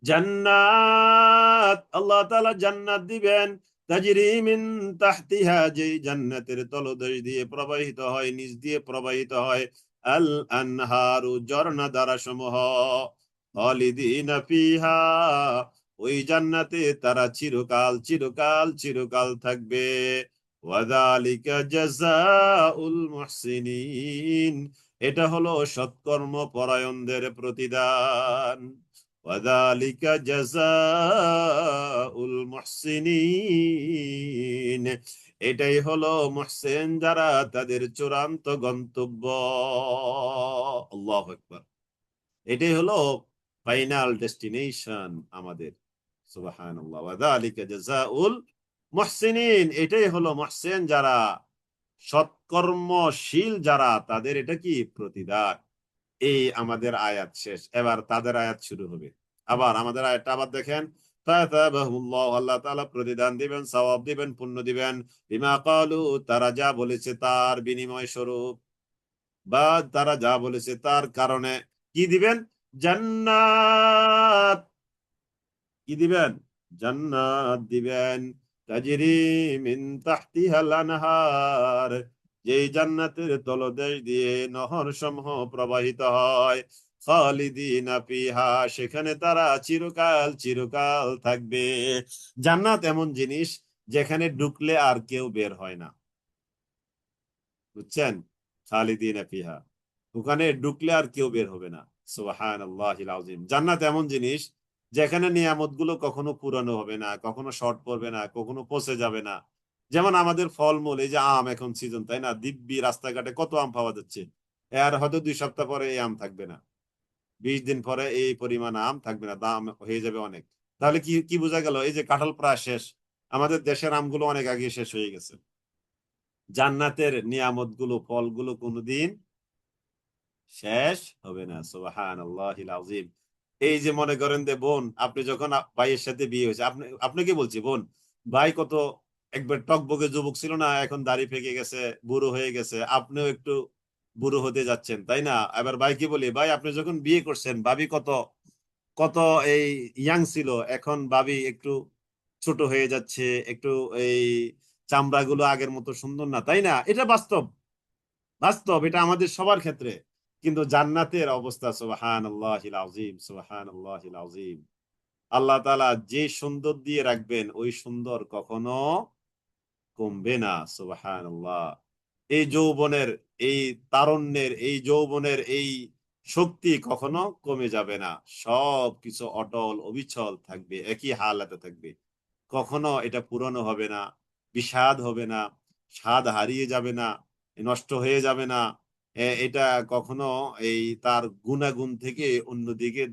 জান্নাত, আল্লাহ তাআলা জান্নাত দিবেন। তাজরি মিন তাহতিহা, যে জান্নাতের তলদেশ দিয়ে প্রবাহিত হয়, নিচ দিয়ে প্রবাহিত হয়, আল আনহারু, ঝর্ণা ধারা সমূহ, খালিদিনা ফিহা, ওই জান্নাতে তারা চিরকাল চিরকাল চিরকাল থাকবে। ওয়াযালিকা জাযাউল মুহসিনিন, এটা হলো সৎকর্ম পরায়ণদের প্রতিদান। ওয়াযালিকা জাযাউল মুহসিনিন, এটাই হলো মুহসিন যারা, তাদের চূড়ান্ত গন্তব্য। আল্লাহু আকবার। এটাই হলো ফাইনাল ডেস্টিনেশন আমাদের। সুবহানাল্লাহ। ওয়াযালিকা জাযাউল মুহসিনিন, এটাই হলো মুহসিন যারা, সৎকর্মশীল যারা, তাদের এটা কি? প্রতিদান। এই আমাদের আয়াত শেষ, এবার তাদের আয়াত শুরু হবে। আবার আমাদের আয়াতটা আবার দেখেন। ফাতাবাহুল্লাহ, আল্লাহ তাআলা প্রতিদান দিবেন, সওয়াব দিবেন, পুণ্য দিবেন। বিমা ক্বালু, তারা যা বলেছে তার বিনিময় স্বরূপ, বা তারা যা বলেছে তার কারণে কি দিবেন? জান্নাত। কি দিবেন? জান্নাত দিবেন। তাজরি মিন তাহতিহাল আনহার, যেই জান্নাতের তলদেশ দিয়ে নহর সমূহ প্রবাহিত হয়। খালিদিনা ফিহা, সেখানে তারা চিরকাল চিরকাল থাকবে। জান্নাত এমন জিনিস যেখানে ঢুকলে আর কেউ বের হয় না, বুঝছেন? খালিদিনা ফিহা, ওখানে ঢুকলে আর কেউ বের হবে না। সুবহানাল্লাহিল আযীম। জান্নাত এমন জিনিস যেখানে নিয়ামত গুলো কখনো পুরানো হবে না, কখনো শর্ট পড়বে না, কখনো পচে যাবে না। যেমন আমাদের ফলমূল, এই যে আম এখন সিজন, তাই না? দিব্যি রাস্তাঘাটে কত আম পাওয়া যাচ্ছে। আর হয়তো 2 সপ্তাহ পরে এই আম থাকবে না, 20 দিন পরে এই পরিমাণ আম থাকবে না, দাম হয়ে যাবে অনেক। তাহলে কি কি বোঝা গেল? এই যে কাঁঠাল প্রায় শেষ, আমাদের দেশের আমগুলো অনেক আগে শেষ হয়ে গেছে। জান্নাতের নিয়ামত গুলো, ফলগুলো কোনোদিন শেষ হবে না। সুবহানাল্লাহিল আযীম। এই যে মনে করেন যে বোন, আপনি যখন ভাইয়ের সাথে বিয়ে হয়েছে, আপনাকে বলছি বোন, ভাই কত একবার টকবকে যুবক ছিল না, এখন দাড়ি পেকে গেছে, বুড়ো হয়ে গেছে, আপনিও একটু বুড়ো হতে যাচ্ছেন, তাই না? এবার ভাইকে বলি, ভাই আপনি যখন বিয়ে করছেন ভাবি কত কত এই ইয়াং ছিল, এখন ভাবি একটু ছোট হয়ে যাচ্ছে, একটু এই চামড়াগুলো আগের মতো সুন্দর না, তাই না? এটা বাস্তব, বাস্তব, এটা আমাদের সবার ক্ষেত্রে। কিন্তু জান্নাতের অবস্থা, সুবহানাল্লাহিল আযীম, সুবহানাল্লাহিল আযীম। আল্লাহ তাআলা যে সুন্দর দিয়ে রাখবেন, ওই সুন্দর কখনো কমবে না। সুবহানাল্লাহ। এই যৌবনের, এই তারুণ্যের, এই যৌবনের এই শক্তি কখনো কমে যাবে না। সব কিছু অটল অবিচল থাকবে, একই হালাতে থাকবে। কখনো এটা পুরনো হবে না, বিষাদ হবে না, স্বাদ হারিয়ে যাবে না, নষ্ট হয়ে যাবে না। এটা কখনো এই তার গুণাগুণ থেকে অন্যদিকে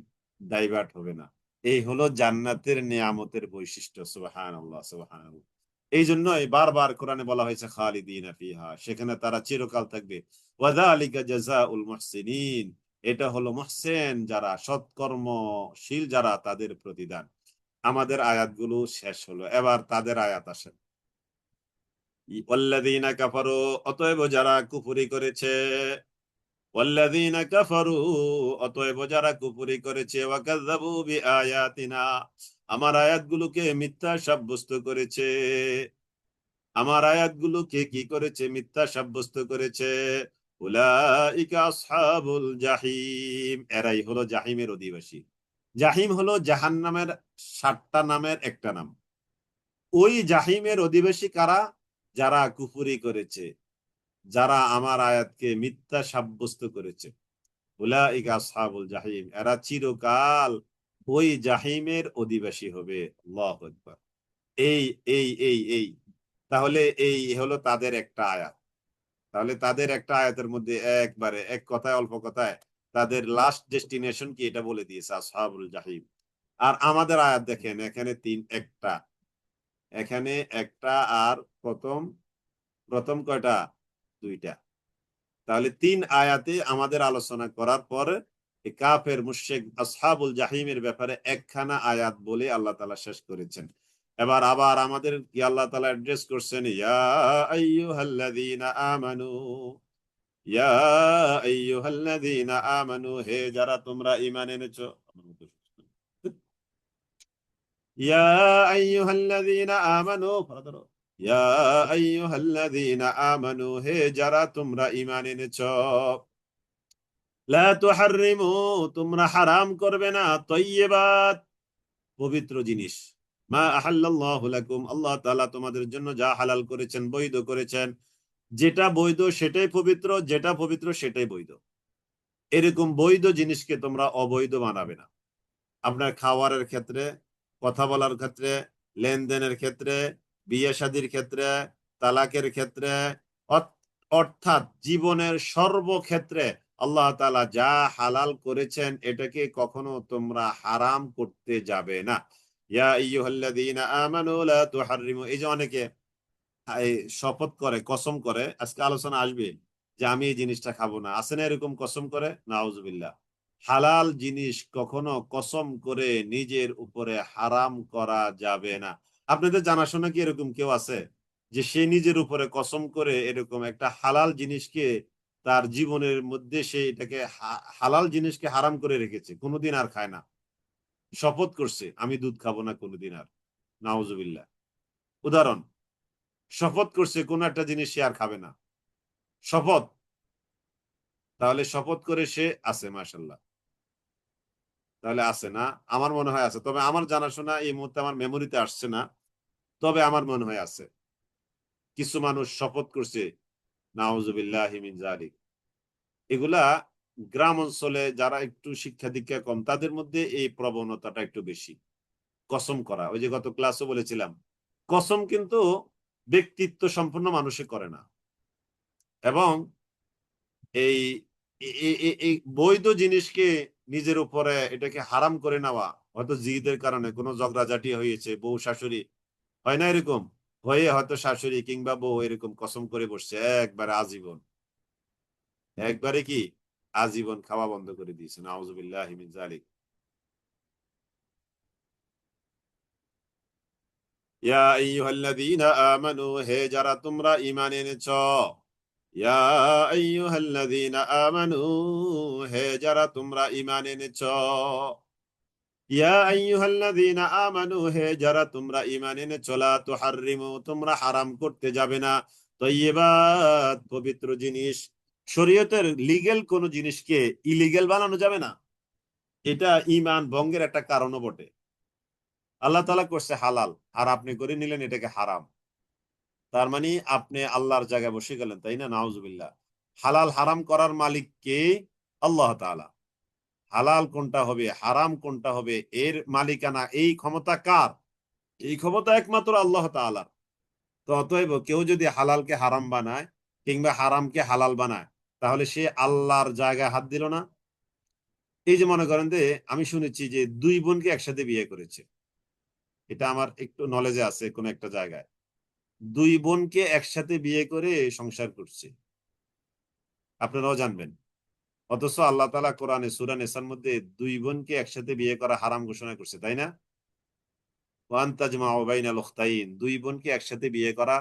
ডাইভার্ট হবে না। এই হলো জান্নাতের নিয়ামতের বৈশিষ্ট্য। সুবহানাল্লাহ, সুবহানাল্লাহ। এই জন্যই বারবার কোরআনে বলা হয়েছে খালিদিনা ফিহা, সেখানে তারা চিরকাল থাকবে। ওয়াযালিকা জাযাউল মুহসিনিন, এটা হলো মুহসিন যারা, সৎকর্মশীল যারা, তাদের প্রতিদান। আমাদের আয়াতগুলো শেষ হলো, এবার তাদের আয়াত আসে। ওয়াল্লাযীনা কাফারু, অতএব যারা কুফরি করেছে। ওয়াল্লাযীনা কাফারু, অতএব যারা কুফরি করেছে। ওয়াকাযযাবু বিআয়াতিনা, আমার আয়াতগুলোকে মিথ্যা সাব্যস্ত করেছে। আমার আয়াতগুলোকে কি করেছে? মিথ্যা সাব্যস্ত করেছে। উলাইকা আসহাবুল জাহিম, এরাই হলো জাহিমের অধিবাসী। জাহিম হলো জাহান্নামের 7টা নামের একটা নাম। ওই জাহিমের অধিবাসী কারা? যারা কুফরি করেছে, যারা আমার আয়াতকে মিথ্যা সাব্যস্ত করেছে। উলাইকা আসহাবুল জাহিম, এরা চিরকাল ওই জাহিমের অধিবাসী হবে। আল্লাহু আকবার। এই এই তাহলে এই হলো তাদের একটা আয়াত। তাহলে তাদের একটা আয়াতের মধ্যে একবারে এক কথায়, অল্প কথায় তাদের লাস্ট ডেস্টিনেশন কি এটা বলে দিয়েছে, আসহাবুল জাহিম। আর আমাদের আয়াত দেখেন, এখানে এখানে একটা, আর প্রথম প্রথম কয়টা? 2টা। তাহলে 3 আয়াতে আমাদের আলোচনা করার পর কাফের মুশরিক আসহাবুল জাহিমের ব্যাপারে একখানা আয়াত বলে আল্লাহ তাআলা শেষ করেছেন। এবার আবার আমাদের কি আল্লাহ তাআলা অ্যাড্রেস করছেন, ইয়া আইয়ুহাল্লাযীনা আমানু, ইয়া আইয়ুহাল্লাযীনা আমানু, হে যারা তোমরা ঈমান এনেছো। ইয়া আইয়ুহাল্লাযীনা আমানু, ইয়া আইয়ুহাল্লাযীনা আমানু, হে যারা তোমরা ঈমান এনেছো। লা তুহাররিমু, তোমরা হারাম করবে না, তয়্যিবাত, পবিত্র জিনিস। মা আহাল্লাল্লাহু লাকুম, আল্লাহ তাআলা তোমাদের জন্য যা হালাল করেছেন, বৈধ করেছেন। যেটা বৈধ সেটাই পবিত্র, যেটা পবিত্র সেটাই বৈধ। এরকম বৈধ জিনিসকে তোমরা অবৈধ বানাবে না। আপনার খাওয়ারের ক্ষেত্রে, কথা বলার ক্ষেত্রে, লেনদেনের ক্ষেত্রে, বিয়ে শাদীর ক্ষেত্রে, তালাকের ক্ষেত্রে, অর্থাৎ জীবনের সর্বক্ষেত্রে আল্লাহ তাআলা যা হালাল করেছেন এটাকে কখনো তোমরা হারাম করতে যাবে না। ইয়া আইয়ুহাল্লাযীনা আমানু লা তুহাররিমু, এই যে অনেকে এই শপথ করে, কসম করে, আজকে আলোচনা আসবে যে আমি এই জিনিসটা খাবো না, আছে না এরকম কসম করে? নাউজুবিল্লাহ। হালাল জিনিস কখনো কসম করে নিজের উপরে হারাম করা যাবে না। আপনাদের জানাশোনা কি এরকম কেউ আছে যে সে নিজের উপরে কসম করে এরকম একটা হালাল জিনিসকে তার জীবনের মধ্যে সে এটাকে হালাল জিনিসকে হারাম করে রেখেছে, কোনোদিন আর খায় না? শপথ করছে আমি দুধ খাবো না কোনোদিন আর। নাউজুবিল্লাহ। উদাহরণ, শপথ করছে কোন একটা জিনিস সে আর খাবে না, শপথ। তাহলে শপথ করে সে আছে, মাশাআল্লাহ। তাহলে আছে না? আমার মনে হয় আছে, তবে আমার জানাশোনা এই মুহূর্তে আমার মেমোরিতে আসছে না, তবে আমার মনে হয় আছে। কিছু মানুষ শপথ করছে, নাউজুবিল্লাহি মিন যালিক। এগুলা গ্রাম অঞ্চলে যারা একটু শিক্ষা দীক্ষা কম তাদের মধ্যে এই প্রবণতাটা একটু বেশি, কসম করা। ওই যে গত ক্লাসও বলেছিলাম, কসম কিন্তু ব্যক্তিত্ব সম্পন্ন মানুষে করে না। এবং এই এই বৈধ জিনিসকে নিজের উপরে এটাকে হারাম করে নেওয়া, হয়তো জিদের কারণে কোনো ঝগড়াঝাটি হয়েছে, বউ শাশুড়ি, হয় না এরকম? হয়ে হয়তো শাশুড়ি কিংবা বউ এরকম কসম করে বসছে একবারে আজীবন, একবারে কি আজীবন খাওয়া বন্ধ করে দিয়েছে। নাউজুবিল্লাহি মিন যালিক। ইয়া আইয়ুহাল্লাযীনা আমানু, হে যারা তোমরা ঈমান এনেছো। ইয়া আইয়ুহাল্লাযীনা আমানু, হে যারা তোমরা ঈমান এনেছো। ইয়া আইয়ুহাল্লাযীনা আমানু, হে যারা তোমরা ঈমান এনেছো। লা তুহাররিমু, তোমরা হারাম করতে যাবে না। তয়্যিবাত, পবিত্র জিনিস। শরীয়তের লিগ্যাল কোন জিনিসকে ইলিগ্যাল বানানো যাবে না। এটা ঈমান ভঙ্গের একটা কারণও বটে। আল্লাহ তাআলা করছে হালাল, আর আপনি করে নিলেন এটাকে হারাম। তার মানে আপনি আল্লাহর জায়গায় বসে গেলেন, তাই না? নাউজুবিল্লাহ। হালাল হারাম করার মালিক কে? আল্লাহ তাআলা। হালাল কোনটা হবে, হারাম কোনটা হবে, এর মালিকানা, এই ক্ষমতা কার? এই ক্ষমতা একমাত্র আল্লাহ তাআলার। তো অতএব কেউ যদি হালালকে হারাম বানায় কিংবা হারামকে হালাল বানায়, তাহলে সে আল্লাহর জায়গায় হাত দিল না? এই যে মনে করেন যে আমি শুনেছি যে দুই বোনকে একসাথে বিয়ে করেছে, এটা আমার একটু নলেজে আছে কোন একটা জায়গায়, দুই বোনকে একসাথে বিয়ে করে সংসার করছে, আপনারাও জানবেন। অথচ আল্লাহ তাআলা কোরআনে সূরা নিসার মধ্যে দুই বোনকে একসাথে বিয়ে করা হারাম ঘোষণা করছে, তাই না? ওয়ান তাজমাউ বাইনাল উখতাইন, দুই বোনকে একসাথে বিয়ে করা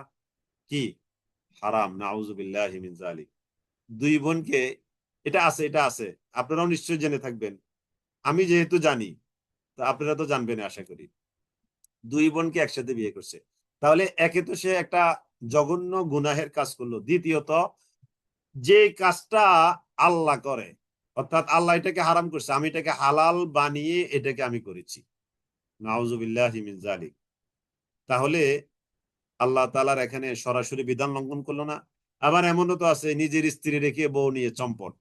কি? হারাম, নাউযুবিল্লাহি মিন যালিক। দুই বোনকে, এটা আছে, এটা আছে, আপনারাও নিশ্চয়ই জেনে থাকবেন। আমি যেহেতু জানি, তা আপনারা তো জানবেন আশা করি। দুই বোনকে একসাথে বিয়ে করছে, তাহলে একে তো সে একটা জঘন্য গুনাহের কাজ করলো, দ্বিতীয়ত যে কাজটা আল্লাহ করে, অর্থাৎ আল্লাহ এটাকে হারাম করছে, আমি এটাকে হালাল বানিয়ে এটাকে আমি করেছি, নাউযুবিল্লাহি মিন যালিক। তাহলে আল্লাহ তাআলার এখানে সরাসরি বিধান লঙ্ঘন করলো না? আবার এমনও তো আছে নিজের স্ত্রী রেখে বউ নিয়ে চম্পট,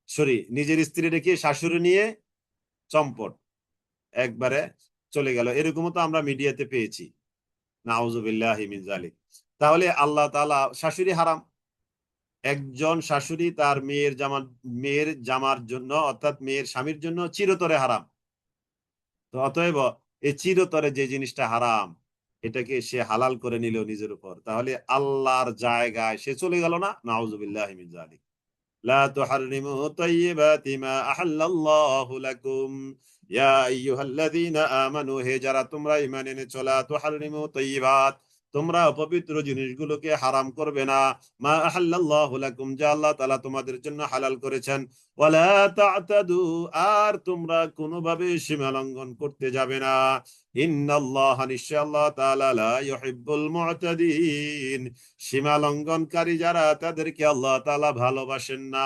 সরি, নিজের স্ত্রী রেখে শাশুড়ি নিয়ে চম্পট, একবারে চলে গেল, এরকমও তো আমরা মিডিয়াতে পেয়েছি, নাউযুবিল্লাহি মিন যালিক। তাহলে আল্লাহ তাআলা, শাশুড়ি হারাম, একজন শাশুড়ি তার মেয়ের জামার জন্য, অর্থাৎ মেয়ের স্বামীর জন্য চিরতরে হারাম। তো অতএব এই চিরতরে যে জিনিসটা হারাম, এটাকে সে হালাল করে নিল নিজের উপর, তাহলে আল্লাহর জায়গায় সে চলে গেল না? নাউযুবিল্লাহি মিন যালিক। লা তুহাররিমু তাইয়্যিবাতি মা আহাল্লাল্লাহু লাকুম ইয়া আইয়ুহাল্লাযীনা আমানু, হে যারা তোমরা ঈমান এনেছো, লা তুহাররিমু তাইয়্যিবাত, তোমরা অপবিত্র জিনিসগুলোকে হারাম করবে না, মা আহাল্লাল্লাহু লাকুম, যা আল্লাহ তাআলা তোমাদের জন্য হালাল করেছেন, ওয়ালা তা'তাদু, আর তোমরা কোনোভাবে সীমা লঙ্ঘন করতে যাবে না, ইন্নাল্লাহা, নিশ্চয় আল্লাহ তাআলা, লা ইউহিব্বুল মু'তাদিন, সীমা লঙ্ঘনকারী যারা তাদেরকে আল্লাহ তাআলা ভালোবাসেন না।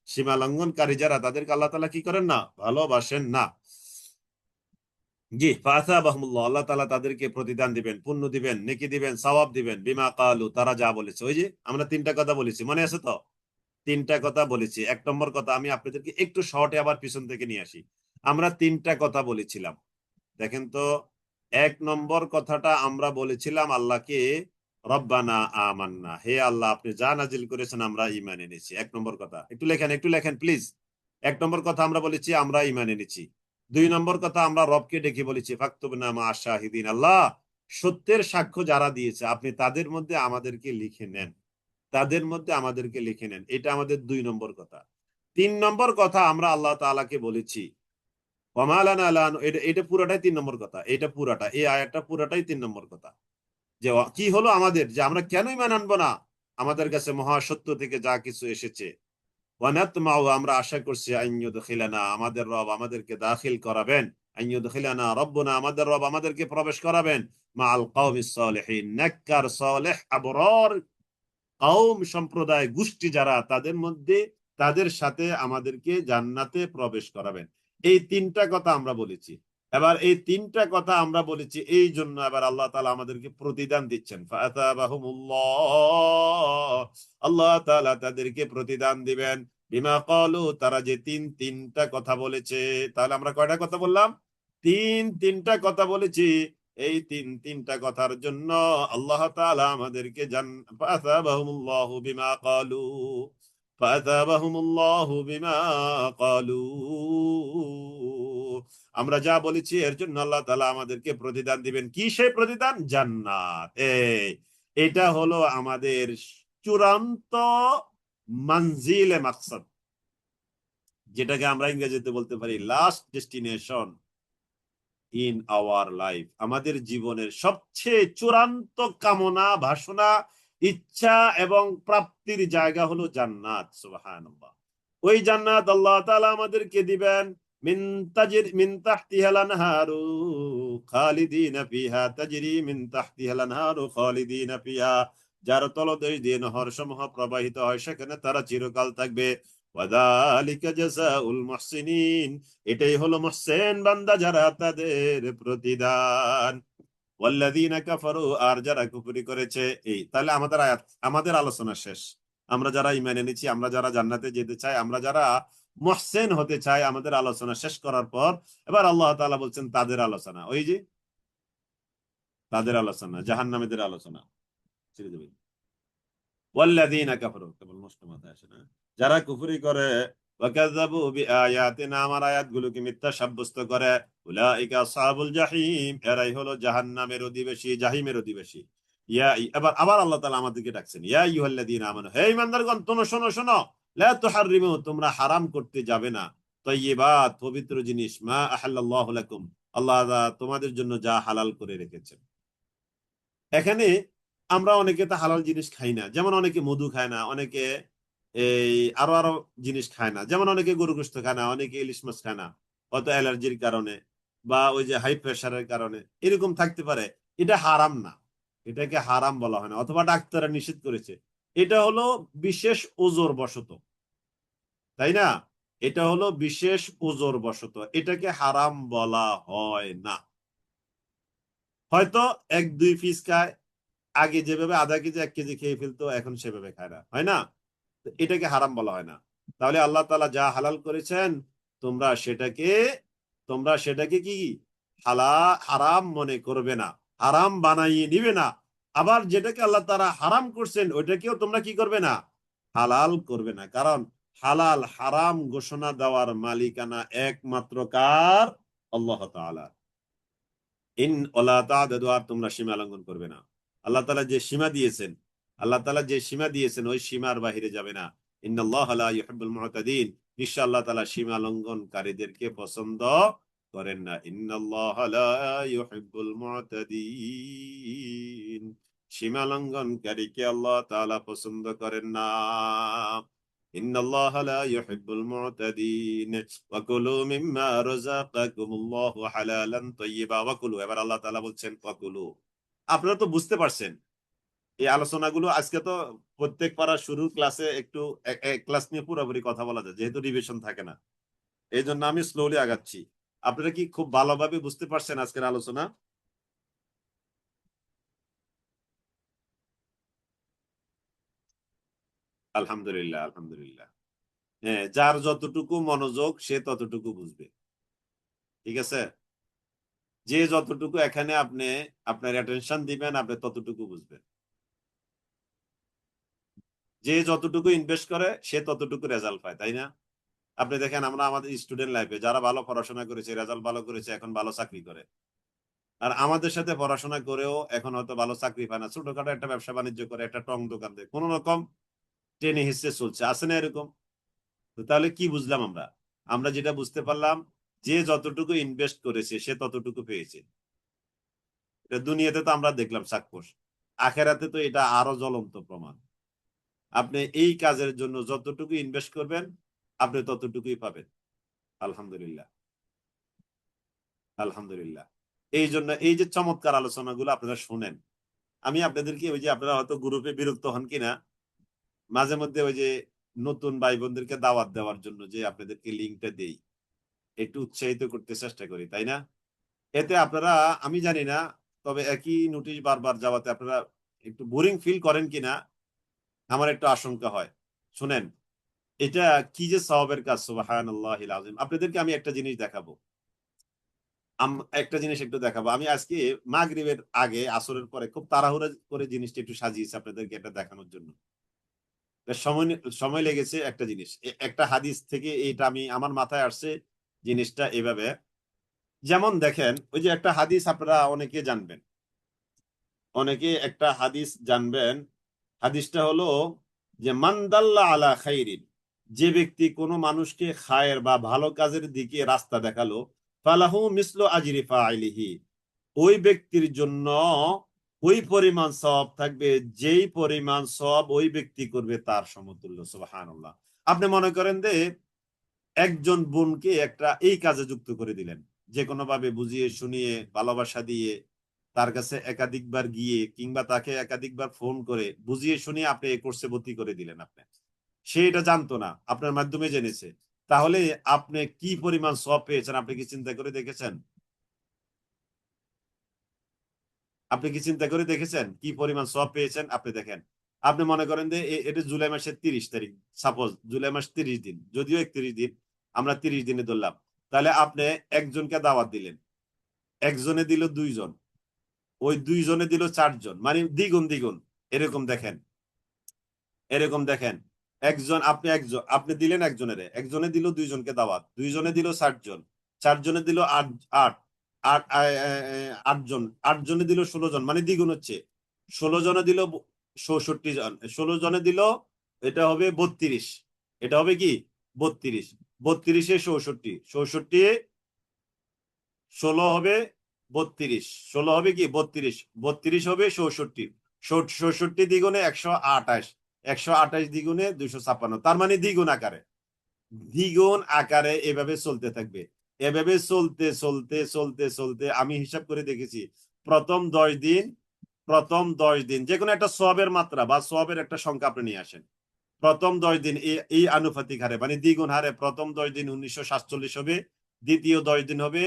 সীমা লঙ্ঘনকারী যারা তাদেরকে আল্লাহ তাআলা কি করেন না? ভালোবাসেন না। জি, ফাআসাবাহুমুল্লাহ, আল্লাহ তাআলা তাদেরকে প্রতিদান দিবেন, পুণ্য দিবেন, নেকি দিবেন, সওয়াব দিবেন, বিমা কালু, তারা যা বলেছে। ওই যে আমরা তিনটা কথা বলেছি, মনে আছে তো? তিনটা কথা বলেছি। এক নম্বর কথা, আমি আপনাদেরকে একটু শর্টে আবার পিছন থেকে নিয়ে আসি। আমরা তিনটা কথা বলেছিলাম, দেখেন তো। এক নম্বর কথাটা আমরা বলেছিলাম আল্লাহকে, রব্বানা আমান্না, হে আল্লাহ আপনি যা নাজিল করেছেন আমরা ঈমান এনেছি। এক নম্বর কথা, একটু লেখেন, একটু লেখেন প্লিজ। এক নম্বর কথা আমরা বলেছি আমরা ঈমান এনেছি। দুই নম্বর কথা, আমরা রবকে ডেকে বলেছি ফাকতুবনা মা শাহিদিন, আল্লাহ সত্যের সাক্ষ্য যারা দিয়েছে আপনি তাদের মধ্যে আমাদেরকে লিখে নেন, তাদের মধ্যে আমাদেরকে লিখে নেন। এটা আমাদের দুই নম্বর কথা। তিন নম্বর কথা, আমরা আল্লাহ তাআলাকে বলেছি এটা পুরাটাই তিন নম্বর কথা, এটা পুরাটা, এই আয়াতটা পুরাটাই তিন নম্বর কথা। যে কি হলো আমাদের, যে আমরা কেনই ঈমান আনবো না আমাদের কাছে মহাসত্য থেকে যা কিছু এসেছে। ওয়ানাতমাউ, আমরা আশা করছি, আইয়ুদখিলানা, আমাদের রব আমাদেরকে দাখিল করাবেন, আইয়ুদখিলানা রব্বুনা, আমাদের রব আমাদেরকে প্রবেশ করাবেন, মাআল কওমিস সালিহিন, নেককার সালেহ আবরার কওম, সম্প্রদায়, গোষ্ঠী যারা, তাদের মধ্যে, তাদের সাথে আমাদেরকে জান্নাতে প্রবেশ করাবেন। এই তিনটা কথা আমরা বলেছি। এবার এই তিনটা কথা আমরা বলেছি এই জন্য এবার আল্লাহ তাআলা আমাদেরকে প্রতিদান দিচ্ছেন, ফাআতাবাহুমুল্লাহ, আল্লাহ তাআলা তাদেরকে প্রতিদান দিবেন, বিমা ক্বালু, তারা যে তিনটা কথা বলেছে। তাহলে আমরা কয়টা কথা বললাম? তিনটা কথা বলেছি। এই তিনটা কথার জন্য আল্লাহ তাআলা আমাদেরকে ফাআতাবাহুমুল্লাহু বিমা ক্বালু, ফাআতাবাহুমুল্লাহু বিমা ক্বালু, আমরা যা বলেছি এর জন্য আল্লাহ তাআলা আমাদেরকে প্রতিদান দিবেন। কি সেই প্রতিদান? জান্নাত। এটা হলো আমাদের চূড়ান্ত মানজিলে মাকসাদ, যেটাকে আমরা ইংরেজিতে বলতে পারি last destination in our life. আমাদের জীবনের সবচেয়ে চূড়ান্ত কামনা, বাসনা, ইচ্ছা এবং প্রাপ্তির জায়গা হলো জান্নাত। সুবহানাল্লাহ। ওই জান্নাত আল্লাহ তাআলা আমাদেরকে দিবেন, মিন তাহতিহাল আনহারু খালিদিনা ফিহা, তাজরি মিন তাহতিহাল আনহারু খালিদিনা ফিহা, যার তলদেশ দিয়ে নহর সমূহ প্রবাহিত হয়, সেখানে তারা চিরকাল থাকবে। ওয়াযালিকা জাযাউল মুহসিনিন, এটাই হলো মুহসিন বান্দা যারা, তাদের প্রতিদান। ওয়াল্লাযীনা কাফারু, আর যারা কুফরি করেছে। এই তাহলে আমাদের আয়াত, আমাদের আলোচনা শেষ। আমরা যারা ঈমান এনেছি, আমরা যারা জান্নাতে যেতে চাই, আমরা যারা মুহসিন হতে চাই, আমাদের আলোচনা শেষ করার পর এবার আল্লাহ তাআলা বলছেন তাদের আলোচনা, ওই যে তাদের আলোচনা, জাহান্নামীদের আলোচনা ছেড়ে দেবেন। ওয়াল্লাযীনা কাফারু, কেবল নষ্ট মাথায় আসে না, যারা কুফরি করে, ওয়াকাযাবু বিআয়াতিনা, আমার আয়াতগুলোকে মিথ্যা সাব্যস্ত করে, উলাইকা আসহাবুল জাহিম, এরাই হলো জাহান্নামের অধিবাসী, জাহিমের অধিবাসী। আবার আবার আল্লাহ তাআলা আমাদেরকে ডাকছেন, ইয়া আইয়ুহাল্লাযীনা আমানু, হে ঈমানদারগণ, তোমরা শোনো শোনো, লা তুহাররিমু, তোমরা হারাম করতে যাবে না, তাইয়্যিবাত, পবিত্র জিনিস, মা আহাল্লাল্লাহু লাকুম, আল্লাহ তোমাদের জন্য যা হালাল করে রেখেছেন। এখানে আমরা অনেকে তো হালাল জিনিস খাই না, যেমন অনেকে মধু খায় না, অনেকে এই আরো আরো জিনিস খায় না, যেমন অনেকে গরু গোশত খায় না, অনেকে ইলিশ মাছ খায় না, হয়তো অ্যালার্জির কারণে বা ওই যে হাই প্রেশারের কারণে এরকম থাকতে পারে। এটা হারাম না, এটাকে হারাম বলা হয় না, অথবা ডাক্তাররা নিষেধ করেছে। এটা হলো বিশেষ ওজর বশত, তাই না? এটা হলো বিশেষ ওজর বশত, এটাকে হারাম বলা হয় না। হয়তো এক দুই পিস খায়, আগে যেভাবে আধা কেজি 1 কেজি খেয়ে ফেলতো, এখন সেভাবে খায় না, হয় না? তো এটাকে হারাম বলা হয় না। তাহলে আল্লাহ তাআলা যা হালাল করেছেন, তোমরা সেটাকে তোমরা সেটাকে কি হারাম মনে করবে না, হারাম বানাইয়ে নিবে না। আবার যেটাকে আল্লাহ তাআলা হারাম করছেন, ওইটাকেও তোমরা কি করবে না, হালাল করবে না। কারণ হালাল হারাম ঘোষণা দেওয়ার মালিকানা একমাত্র কার? আল্লাহ তাআলা। আর তোমরা সীমা লঙ্ঘন করবে না। আল্লাহ তাআলা যে সীমা দিয়েছেন, আল্লাহ তাআলা যে সীমা দিয়েছেন, ওই সীমার বাহিরে যাবে না। ইন্নাল্লাহা লা ইউহিব্বুল মুতাদিন, নিশ্চয় আল্লাহ তাআলা সীমা লঙ্ঘনকারীদেরকে পছন্দ করেন না। ইন্নাল্লাহা লা ইউহিব্বুল মুতাদিন, সীমা লঙ্ঘনকারীকে আল্লাহ তাআলা পছন্দ করেন না। ইন্নাল্লাহা লা ইউহিব্বুল মুতাদিন, ওয়াকুলু মিম্মা রাযাকাকুমুল্লাহু হালালান তাইয়্যিবা, ওয়াকুলু, এবার আল্লাহ তাআলা বলছেন ওয়াকুলু। আপনারা তো বুঝতে পারছেন এই আলোচনাগুলো। আজকে তো প্রত্যেক পারা শুরুর ক্লাসে একটু এক ক্লাস নিয়ে পুরোপুরি কথা বলা যায়, যেহেতু রিভিশন থাকে না, এই জন্য আমি স্লোলি আগাচ্ছি। আপনারা কি খুব ভালোভাবে বুঝতে পারছেন আজকের আলোচনা? আলহামদুলিল্লাহ, আলহামদুলিল্লাহ। হ্যাঁ, যার যতটুকু মনোযোগ সে ততটুকু বুঝবে, ঠিক আছে? যে যতটুকু এখানে আপনি আপনার অ্যাটেনশন দিবেন, আপনি ততটুকু বুঝবেন। যে যতটুকু ইনভেস্ট করে সে ততটুকু রেজাল্ট পায়, তাই না? আপনি দেখেন, আমরা আমাদের স্টুডেন্ট লাইফে যারা ভালো পড়াশোনা করেছে, রেজাল্ট ভালো করেছে, এখন ভালো চাকরি করে। আর আমাদের সাথে পড়াশোনা করেও এখন হয়তো ভালো চাকরি পায় না, ছোটখাটো একটা ব্যবসা বাণিজ্য করে, একটা টং দোকান দেয়, কোন রকম টেনে হিসেবে চলছে, আছে না এরকম? তো তাহলে কি বুঝলাম আমরা? আমরা যেটা বুঝতে পারলাম, যে যতটুকু ইনভেস্ট করেছে সে ততটুকু পেয়েছে। এটা দুনিয়াতে তো আমরা দেখলাম চাক্ষুষ, আখেরাতে তো এটা আরো জ্বলন্ত প্রমাণ। আপনি এই কাজের জন্য যতটুকু ইনভেস্ট করবেন, আপনি ততটুকুই পাবেন। আলহামদুলিল্লাহ, আলহামদুলিল্লাহ। এই জন্য এই যে চমৎকার আলোচনাগুলো আপনারা শুনেন, আমি আপনাদেরকে, ওই যে আপনারা হয়তো গ্রুপে বিরক্ত হন কিনা, মাঝে মধ্যে ওই যে নতুন ভাই বোনদেরকে দাওয়াত দেওয়ার জন্য যে আপনাদেরকে লিঙ্কটা দেই, একটু উৎসাহিত করতে চেষ্টা করি, তাই না? এতে আপনারা, আমি জানি না, তবে একই নোটিশ বারবার যাওয়াতে আপনারা একটু বোরিং ফিল করেন কিনা আমার একটু আশঙ্কা হয়। শুনেন, এটা কি যে সওয়াবের কাজ, সুবহানাল্লাহিল আযীম। আপনাদেরকে আমি একটা জিনিস দেখাবো, একটা জিনিস একটু দেখাবো। আমি আজকে মাগরিবের আগে, আসরের পরে খুব তাড়াহুড়ো করে জিনিসটা একটু সাজিয়েছি আপনাদেরকে এটা দেখানোর জন্য। সময় সময় লেগেছে একটা জিনিস, একটা হাদিস থেকে এটা আমি আমার মাথায় আসছে জিনিসটা এভাবে। যেমন দেখেন, ওই যে একটা হাদিস আপনারা অনেকে জানবেন, অনেকে একটা হাদিস জানবেন। হাদিসটা হলো যে মান দাল্লা আলা খাইরিন, যে ব্যক্তি কোনো মানুষকে খায়ের বা ভালো কাজের দিকে রাস্তা দেখালো, ফালাহু মিসলু আজরি ফাইলিহি, ওই ব্যক্তির জন্য ওই পরিমাণ সওয়াব থাকবে, যেই পরিমাণ সওয়াব ওই ব্যক্তি করবে তার সমতুল্য। সুবহানাল্লাহ। আপনি মনে করেন যে একজন বোনকে একটা এই কাজে যুক্ত করে দিলেন, যে কোনো ভাবে বুঝিয়ে শুনিয়ে ভালোবাসা দিয়ে, তার কাছে একাধিকবার গিয়ে কিংবা তাকে একাধিকবার ফোন করে বুঝিয়ে শুনিয়ে আপনি এই কোর্সে ভর্তি করে দিলেন। আপনি, সে এটা জানতো না, আপনার মাধ্যমে জেনেছে। তাহলে আপনি কি পরিমাণ সওয়াব পেয়েছেন, আপনি কি চিন্তা করে দেখেছেন? আপনি কি চিন্তা করে দেখেছেন কি পরিমাণ সওয়াব পেয়েছেন? আপনি দেখেন, আপনি মনে করেন যে এটা জুলাই মাসের 30 তারিখ, সাপোজ জুলাই মাস 30 দিন, যদিও 31 দিন, আমরা 30 দিনে ধরলাম। তাহলে আপনি একজনকে দাওয়াত দিলেন, একজনে দিল 2 জন, ওই 2 জনে দিল 4 জন, মানে দ্বিগুণ দ্বিগুণ। এরকম দেখেন, এরকম দেখেন, আপনি দিলেন একজনে দিল দুইজনকে দাওয়াত, দুইজনে দিল 60 জন, 4 জনে দিল আট আট আট আটজন, 8 জনে দিল 16 জন, মানে দ্বিগুণ হচ্ছে। 16 জনে দিল 66 জন, 16 জনে দিল, এটা হবে 32, এটা হবে কি 32, 32-এ 64, 64 16 হবে 32, 16 হবে কি 32, 32 হবে 66, 66 দ্বিগুণে 128, 128 দ্বিগুণে 256, তার মানে দ্বিগুণ আকারে, দ্বিগুণ আকারে এভাবে চলতে থাকবে। এভাবে চলতে চলতে চলতে চলতে আমি হিসাব করে দেখেছি, প্রথম 10 দিন, প্রথম 10 দিন যে কোনো একটা সওয়াবের মাত্রা বা সওয়াবের একটা সংখ্যা আপনি নিয়ে আসেন। প্রথম 10 দিন এই আনুপাতিক হারে, মানে দ্বিগুণ হারে, প্রথম 10 দিন 1947 হবে, দ্বিতীয় 10 দিন হবে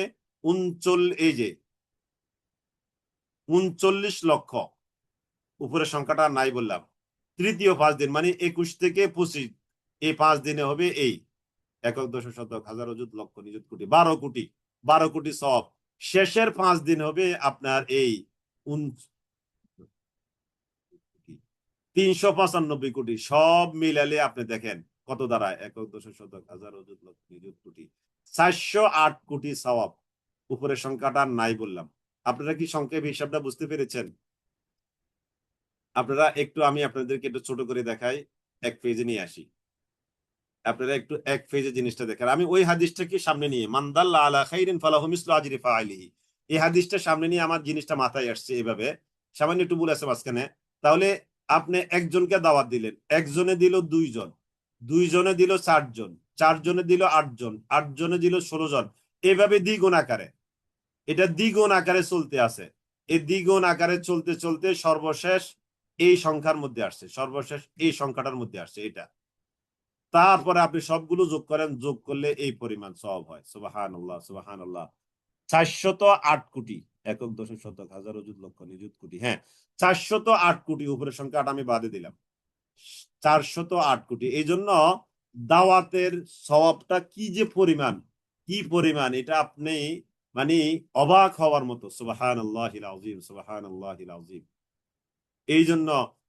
39 লক্ষ, উপরের সংখ্যাটা নাই বললাম। তৃতীয় 5 দিন মানে 21 থেকে 25, এই 5 দিনে হবে এই একক দশক শতক হাজার অযুত লক্ষ নিযুত কোটি, 12 কোটি, 12 কোটি সব। শেষের 5 দিন হবে আপনার এই 395 কোটি, সব মিলালে আপনি দেখেন কত দাঁড়ায়, একক দশক শতক হাজার অযুত লক্ষ নিযুত কোটি, 408 কোটি সওয়াব। উপরের সংখ্যাটা নাই বললাম। আপনারা কি সংক্ষেপ হিসাবটা বুঝতে পেরেছেন? আপনারা একটু, আমি আপনাদেরকে একটু ছোট করে দেখাই, এক পেজে নিয়ে আসি, আপনারা একটু এক পেজে জিনিসটা দেখেন। আমি ওই হাদিসটাকে সামনে নিয়ে, মানদাল্লা আলা খাইরিন ফালাহু মিসলু আজরি ফাইলিহি, এই হাদিসটা সামনে নিয়ে আমার জিনিসটা মাথায় আসছে এভাবে, সামান্য একটু ভুল আছে মাঝখানে। তাহলে আপনি একজনকে দাওয়াত দিলেন, একজনে দিল 2 জন, 2 জনে দিল 4 জন, 4 জনে দিল 8 জন, 8 জনে দিল 16 জন, এভাবে দ্বিগুণ আকারে, এটা দ্বিগুণ আকারে চলতে আছে। এই দ্বিগুণ আকারে চলতে চলতে সর্বশেষ এই সংখ্যার মধ্যে আসছে, সর্বশেষ এই সংখ্যাটার মধ্যে আসছে এটা। তারপরে আপনি সবগুলো যোগ করেন, যোগ করলে এই পরিমাণ সওয়াব হয়। সুবহানাল্লাহ, সুবহানাল্লাহ। 408 কোটি, একক দশক শতক হাজার অযুত লক্ষ নিযুত কোটি, হ্যাঁ 408 কোটি, উপরের সংখ্যাটা আমি বাদে দিলাম, 408 কোটি। এই জন্য দাওয়াতের সওয়াবটা কি যে পরিমাণ, কি পরিমাণ, এটা আপনি মানে অবাক হওয়ার মতো। সুবহানাল্লাহিল আযীম, সুবহানাল্লাহিল আযীম। এই জন্য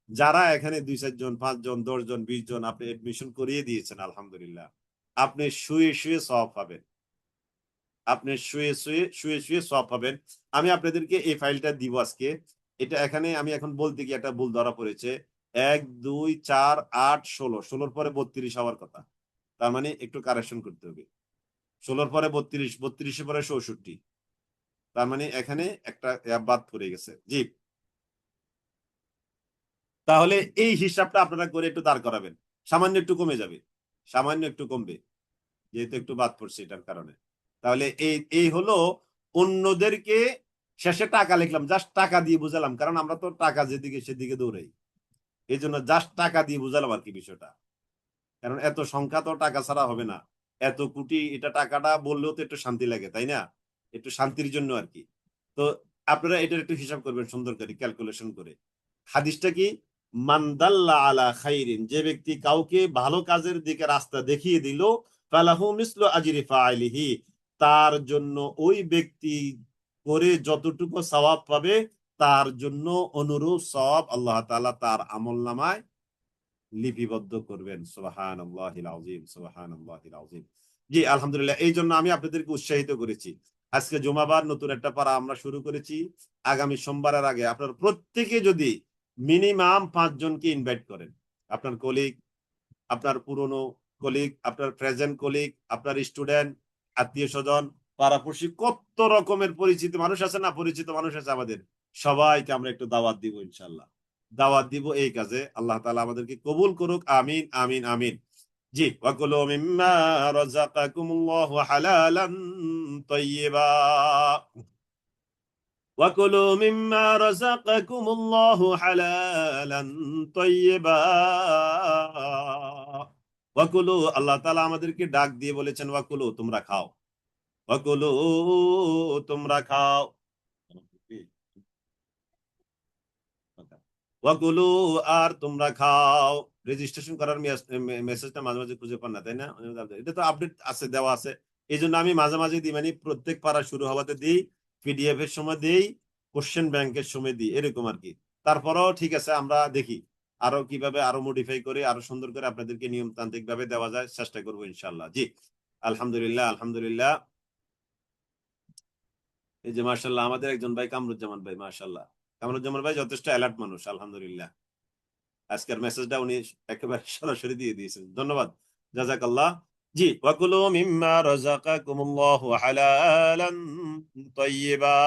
যারা এখানে 2-4 জন, 5 জন, 10 জন, 20 জন আপনি এডমিশন করিয়ে দিয়েছেন, আলহামদুলিল্লাহ, আপনি শুয়ে শুয়ে সওয়াব পাবেন, আপনি শুয়ে শুয়ে শুয়ে শুয়ে সওয়াব পাবেন। আমি আপনাদেরকে এই ফাইলটা দিব আজকে। এটা এখানে আমি এখন বলতে গিয়ে একটা ভুল ধরা পড়েছে, 1 2 4 8 16, 16 পরে 32 হওয়ার কথা, তার মানে একটু কারেকশন করতে হবে। 16 পরে 32, 32 পরে 64, তার মানে এখানে একটা বাদ পড়ে গেছে। জি, তাহলে এই হিসাবটা আপনারা করে একটু দাঁড় করাবেন, সামান্য একটু কমে যাবে, সামান্য একটু কমবে, যেহেতু একটু বাদ পড়ছে এটার কারণে। তাহলে এই এই হলো অন্যদেরকে, শেষে টাকা লিখলাম, জাস্ট টাকা দিয়ে বুঝালাম, কারণ আমরা তো টাকা যেদিকে সেদিকে দৌড়াই, এই জন্য জাস্ট টাকা দিয়ে বুঝালাম আর কি বিষয়টা। কারণ এত সংখ্যা তো টাকা ছাড়া হবে না, এত কোটি, এটা টাকাটা বললেও তো একটু শান্তি লাগে, তাই না? একটু শান্তির জন্য আর কি। তো আপনারা এটার একটু হিসাব করবেন সুন্দর করে, ক্যালকুলেশন করে। হাদিসটা কি, মানদাল্লা আলা খাইরিন, যে ব্যক্তি কাউকে ভালো কাজের দিকে রাস্তা দেখিয়ে দিল, ফালাহু মিসলু আজরি ফাইলিহি, তার জন্য ওই ব্যক্তি করে যতটুকু সওয়াব পাবে, তার জন্য অনুরূপ সওয়াব আল্লাহ তাআলা তার আমলনামায় লিপিবদ্ধ করবেন। সুবহানাল্লাহিল আযীম, সুবহানাল্লাহিল আযীম। জি, আলহামদুলিল্লাহ। এই জন্য আমি আপনাদেরকে উৎসাহিত করেছি। আজকে জুমাবার, নতুন একটা পারা আমরা শুরু করেছি। আগামী সোমবারের আগে আপনার প্রত্যেকে যদি মিনিমাম 5 জনকে ইনভাইট করেন, আপনার কলিগ, আপনার পুরনো কলিগ, আপনার প্রেজেন্ট কলিগ, আপনার স্টুডেন্ট, আত্মীয় স্বজন, পাড়াপড়শি, কত রকমের পরিচিত মানুষ আছে না, পরিচিত মানুষ আছে আমাদের, সবাইকে আমরা একটু দাওয়াত দিব ইনশাল্লাহ, দাওয়াত দিব এই কাজে। আল্লাহ তাআলা আমাদেরকে কবুল করুক, আমিন আমিন আমিন। জি, ওয়াকুলু মিম্মা রাযাকাকুমুল্লাহু হালালান তাইয়্যিবা, ওয়াকুলু মিম্মা রাযাকাকুমুল্লাহু হালালান তাইয়্যিবা, ওয়াকুলু, আল্লাহ তাআলা আমাদেরকে ডাক দিয়ে বলেছেন, ওয়াকুলু, তোমরা খাও, ওয়াকুলু, তোমরা খাও, ওয়াকুলু, আর তোমরা খাও। রেজিস্ট্রেশন করার মেসেজটা মাঝে মাঝে খুঁজে পান না, তাই না? এটা তো আপডেট আছে, দেওয়া আছে, এই জন্য আমি মাঝে মাঝে দিই, মানে প্রত্যেক পারা শুরু হওয়াতে দিই, পিডিএফ এর সময় দিই, কোশ্চেন ব্যাংকের সময় দিই, এরকম আর কি। তারপরেও ঠিক আছে, আমরা দেখি, আরো কিভাবে আরো মডিফাই করে আরো সুন্দর করে আপনাদেরকে নিয়মতান্ত্রিক ভাবে দেওয়া যায় চেষ্টা করবো ইনশাল্লাহ। জি, আলহামদুলিল্লাহ, আলহামদুলিল্লাহ। এই যে মার্শাল্লাহ আমাদের একজন ভাই কামরুজ্জামান ভাই, মার্শাল্লাহ কামরুজ্জামান ভাই যথেষ্ট অ্যালার্ট মানুষ, আলহামদুলিল্লাহ। আজকের মেসেজটা উনি একেবারে সরাসরি দিয়ে দিয়েছেন, ধন্যবাদ, জাযাকাল্লাহ। জি, ওয়াকুলু মিম্মা রাযাকাকুমুল্লাহু হালালান তাইয়্যিবা।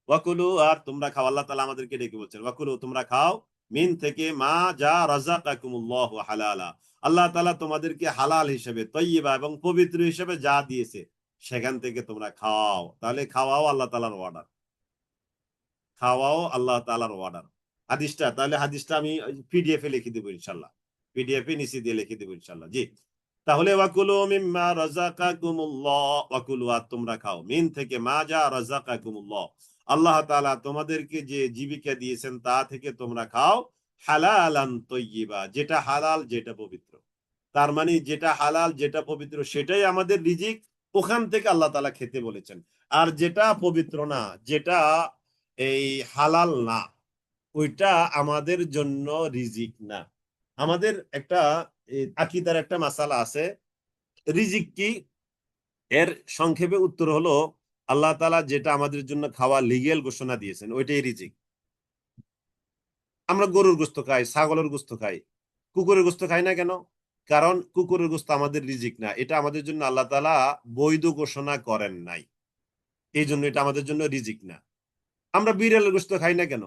ওয়াকুলু, আর তোমরা খাও, আল্লাহ তাআলা আমাদেরকে ডেকে বলছেন ওয়াকুলু, তোমরা খাও, মিন থেকে, মা যা রাযাকাকুমুল্লাহু হালালা, আল্লাহ তাআলা তোমাদেরকে হালাল হিসেবে, তাইয়্যিবা এবং পবিত্র হিসেবে যা দিয়েছে সেখান থেকে তোমরা খাও। তাহলে খাওয়াও আল্লাহ তাআলার অর্ডার, খাওয়াও আল্লাহ তাআলার অর্ডার। হাদিসটা, তাহলে হাদিসটা আমি পিডিএফ এ লিখে দেবো ইনশাল্লাহ, পিডিএফ এ নিচে দিয়ে লিখে দেবো ইনশাল্লাহ। জি, তাহলে ওয়াকুলু মিম্মা রাযাকাকুমুল্লাহ, ওয়াকুলু, আর তোমরা খাও, মিন থেকে, মা যা রাযাকাকুমুল্লাহ, আল্লাহ তাআলা তোমাদেরকে যে জীবিকা দিয়েছেন তা থেকে তোমরা খাও, হালালান তাইয়্যিবা, যেটা হালাল যেটা পবিত্র। তার মানে যেটা হালাল যেটা পবিত্র সেটাই আমাদের রিজিক, ওখান থেকে আল্লাহ তাআলা খেতে বলেছেন। আর যেটা পবিত্র না, যেটা এই হালাল না, ওইটা আমাদের জন্য রিজিক না। আমাদের একটা আকীদার একটা মাসালা আছে, রিজিক কি, এর সংক্ষেপে উত্তর হলো আল্লাহ তাআলা যেটা আমাদের জন্য খাওয়া লিগ্যাল ঘোষণা দিয়েছেন ওইটাই রিজিক। আমরা গরুর গোশত খাই, ছাগলের গোশত খাই, কুকুরের গোশত খাই না কেন? কারণ কুকুরের গোশত আমাদের রিজিক না, এটা আমাদের জন্য আল্লাহ তাআলা বৈধ ঘোষণা করেন নাই, এই জন্য এটা আমাদের জন্য রিজিক না। আমরা বিড়ালের গোশত খাই না কেন,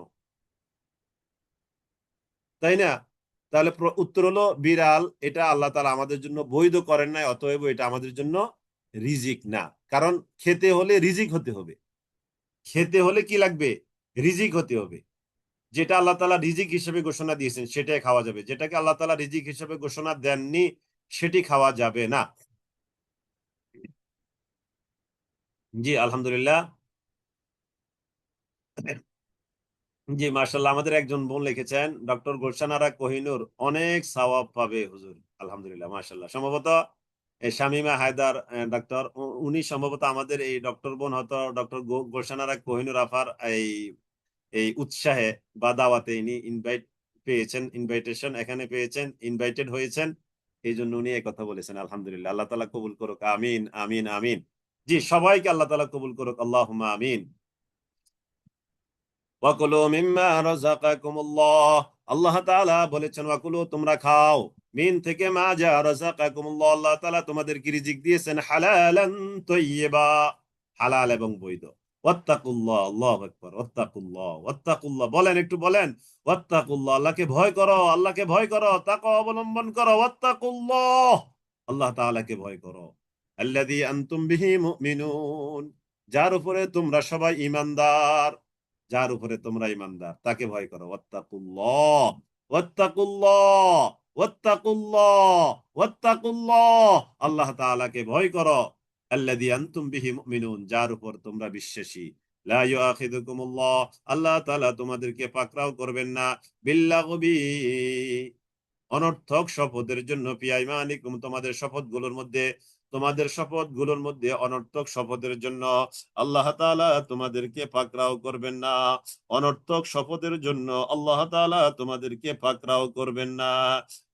তাই না? তাহলে উত্তর হলো বিড়াল, এটা আল্লাহ তাআলা আমাদের জন্য বৈধ করেন নাই, অতএব এটা আমাদের জন্য রিজিক না। কারণ খেতে হলে রিজিক হতে হবে, খেতে হলে কি লাগবে, রিজিক হতে হবে। যেটা আল্লাহ তাআলা রিজিক হিসেবে ঘোষণা দিয়েছেন সেটাই খাওয়া যাবে, যেটাকে আল্লাহ তাআলা রিজিক হিসেবে ঘোষণা দেননি সেটি খাওয়া যাবে না। জি, আলহামদুলিল্লাহ। জি, মার্শাল্লাহ, আমাদের একজন বোন লিখেছেন, ডক্টর গুলশান আরা কোহিনুর অনেক সওয়াব পাবে হুজুর, আলহামদুলিল্লাহ, মার্শাল্লাহ। সম্ভবত শামিমা হায়দার ডক্টর, উনি সম্ভবত আমাদের এই ডক্টর বোন হয়তো ডক্টর গুলশান আরা কোহিনুর আফার এই এই উৎসাহে বা দাওয়াতে ইনি ইনভাইট পেয়েছেন, ইনভাইটেশন এখানে পেয়েছেন, ইনভাইটেড হয়েছেন, এই জন্য উনি এই কথা বলেছেন, আলহামদুলিল্লাহ। আল্লাহ তাআলা কবুল করুক, আমিন আমিন আমিন। জি, সবাইকে আল্লাহ তাআলা কবুল করুক, আল্লাহুম্মা আমিন। ওয়াকুলু মিম্মা রাযাকাকুমুল্লাহ, আল্লাহ তাআলা বলেছেন ওয়াকুলু, তোমরা খাও, মিন থেকে, মা যা রাযাকাকুমুল্লাহ, আল্লাহ তাআলা তোমাদেরকে রিজিক দিয়েছেন, হালালান তাইয়্যিবা, হালাল এবং বৈধ। ওয়াত্তাকুল্লাহ, আল্লাহু আকবার, ওয়াত্তাকুল্লাহ, ওয়াত্তাকুল্লাহ, বলেন, একটু বলেন, ওয়াত্তাকুল্লাহ, আল্লাহকে ভয় করো, আল্লাহকে ভয় করো, তাকওয়া অবলম্বন করো, ওয়াত্তাকুল্লাহ, আল্লাহ তাআলাকে ভয় করো, আল্লাযী আনতুম বিহি মুমিনুন, যার উপরে তোমরা সবাই ঈমানদার, যার উপরে তোমরা ঈমানদার তাকে ভয় করো, ওয়াত্তাকুল্লাহ, ওয়াত্তাকুল্লাহ, ওয়াত্তাকুল্লাহ, ওয়াত্তাকুল্লাহ, আল্লাহ তাআলাকে ভয় করো, আল্লাযী আনতুম বিহি মুমিনুন, যার উপর তোমরা বিশ্বাসী। লা ইউআখিযুকুমুল্লাহ, আল্লাহ তাআলা তোমাদেরকে পাকড়াও করবেন না, বিল্লাগবি, অনর্থক শপথের জন্য, পিয়াইমানিকুম, তোমাদের শপথগুলোর মধ্যে, তোমাদের শপথগুলোর মধ্যে অনর্থক শপথের জন্য আল্লাহ তাআলা তোমাদেরকে পাকড়াও করবেন না, অনর্থক শপথের জন্য আল্লাহ তাআলা তোমাদেরকে পাকড়াও করবেন না।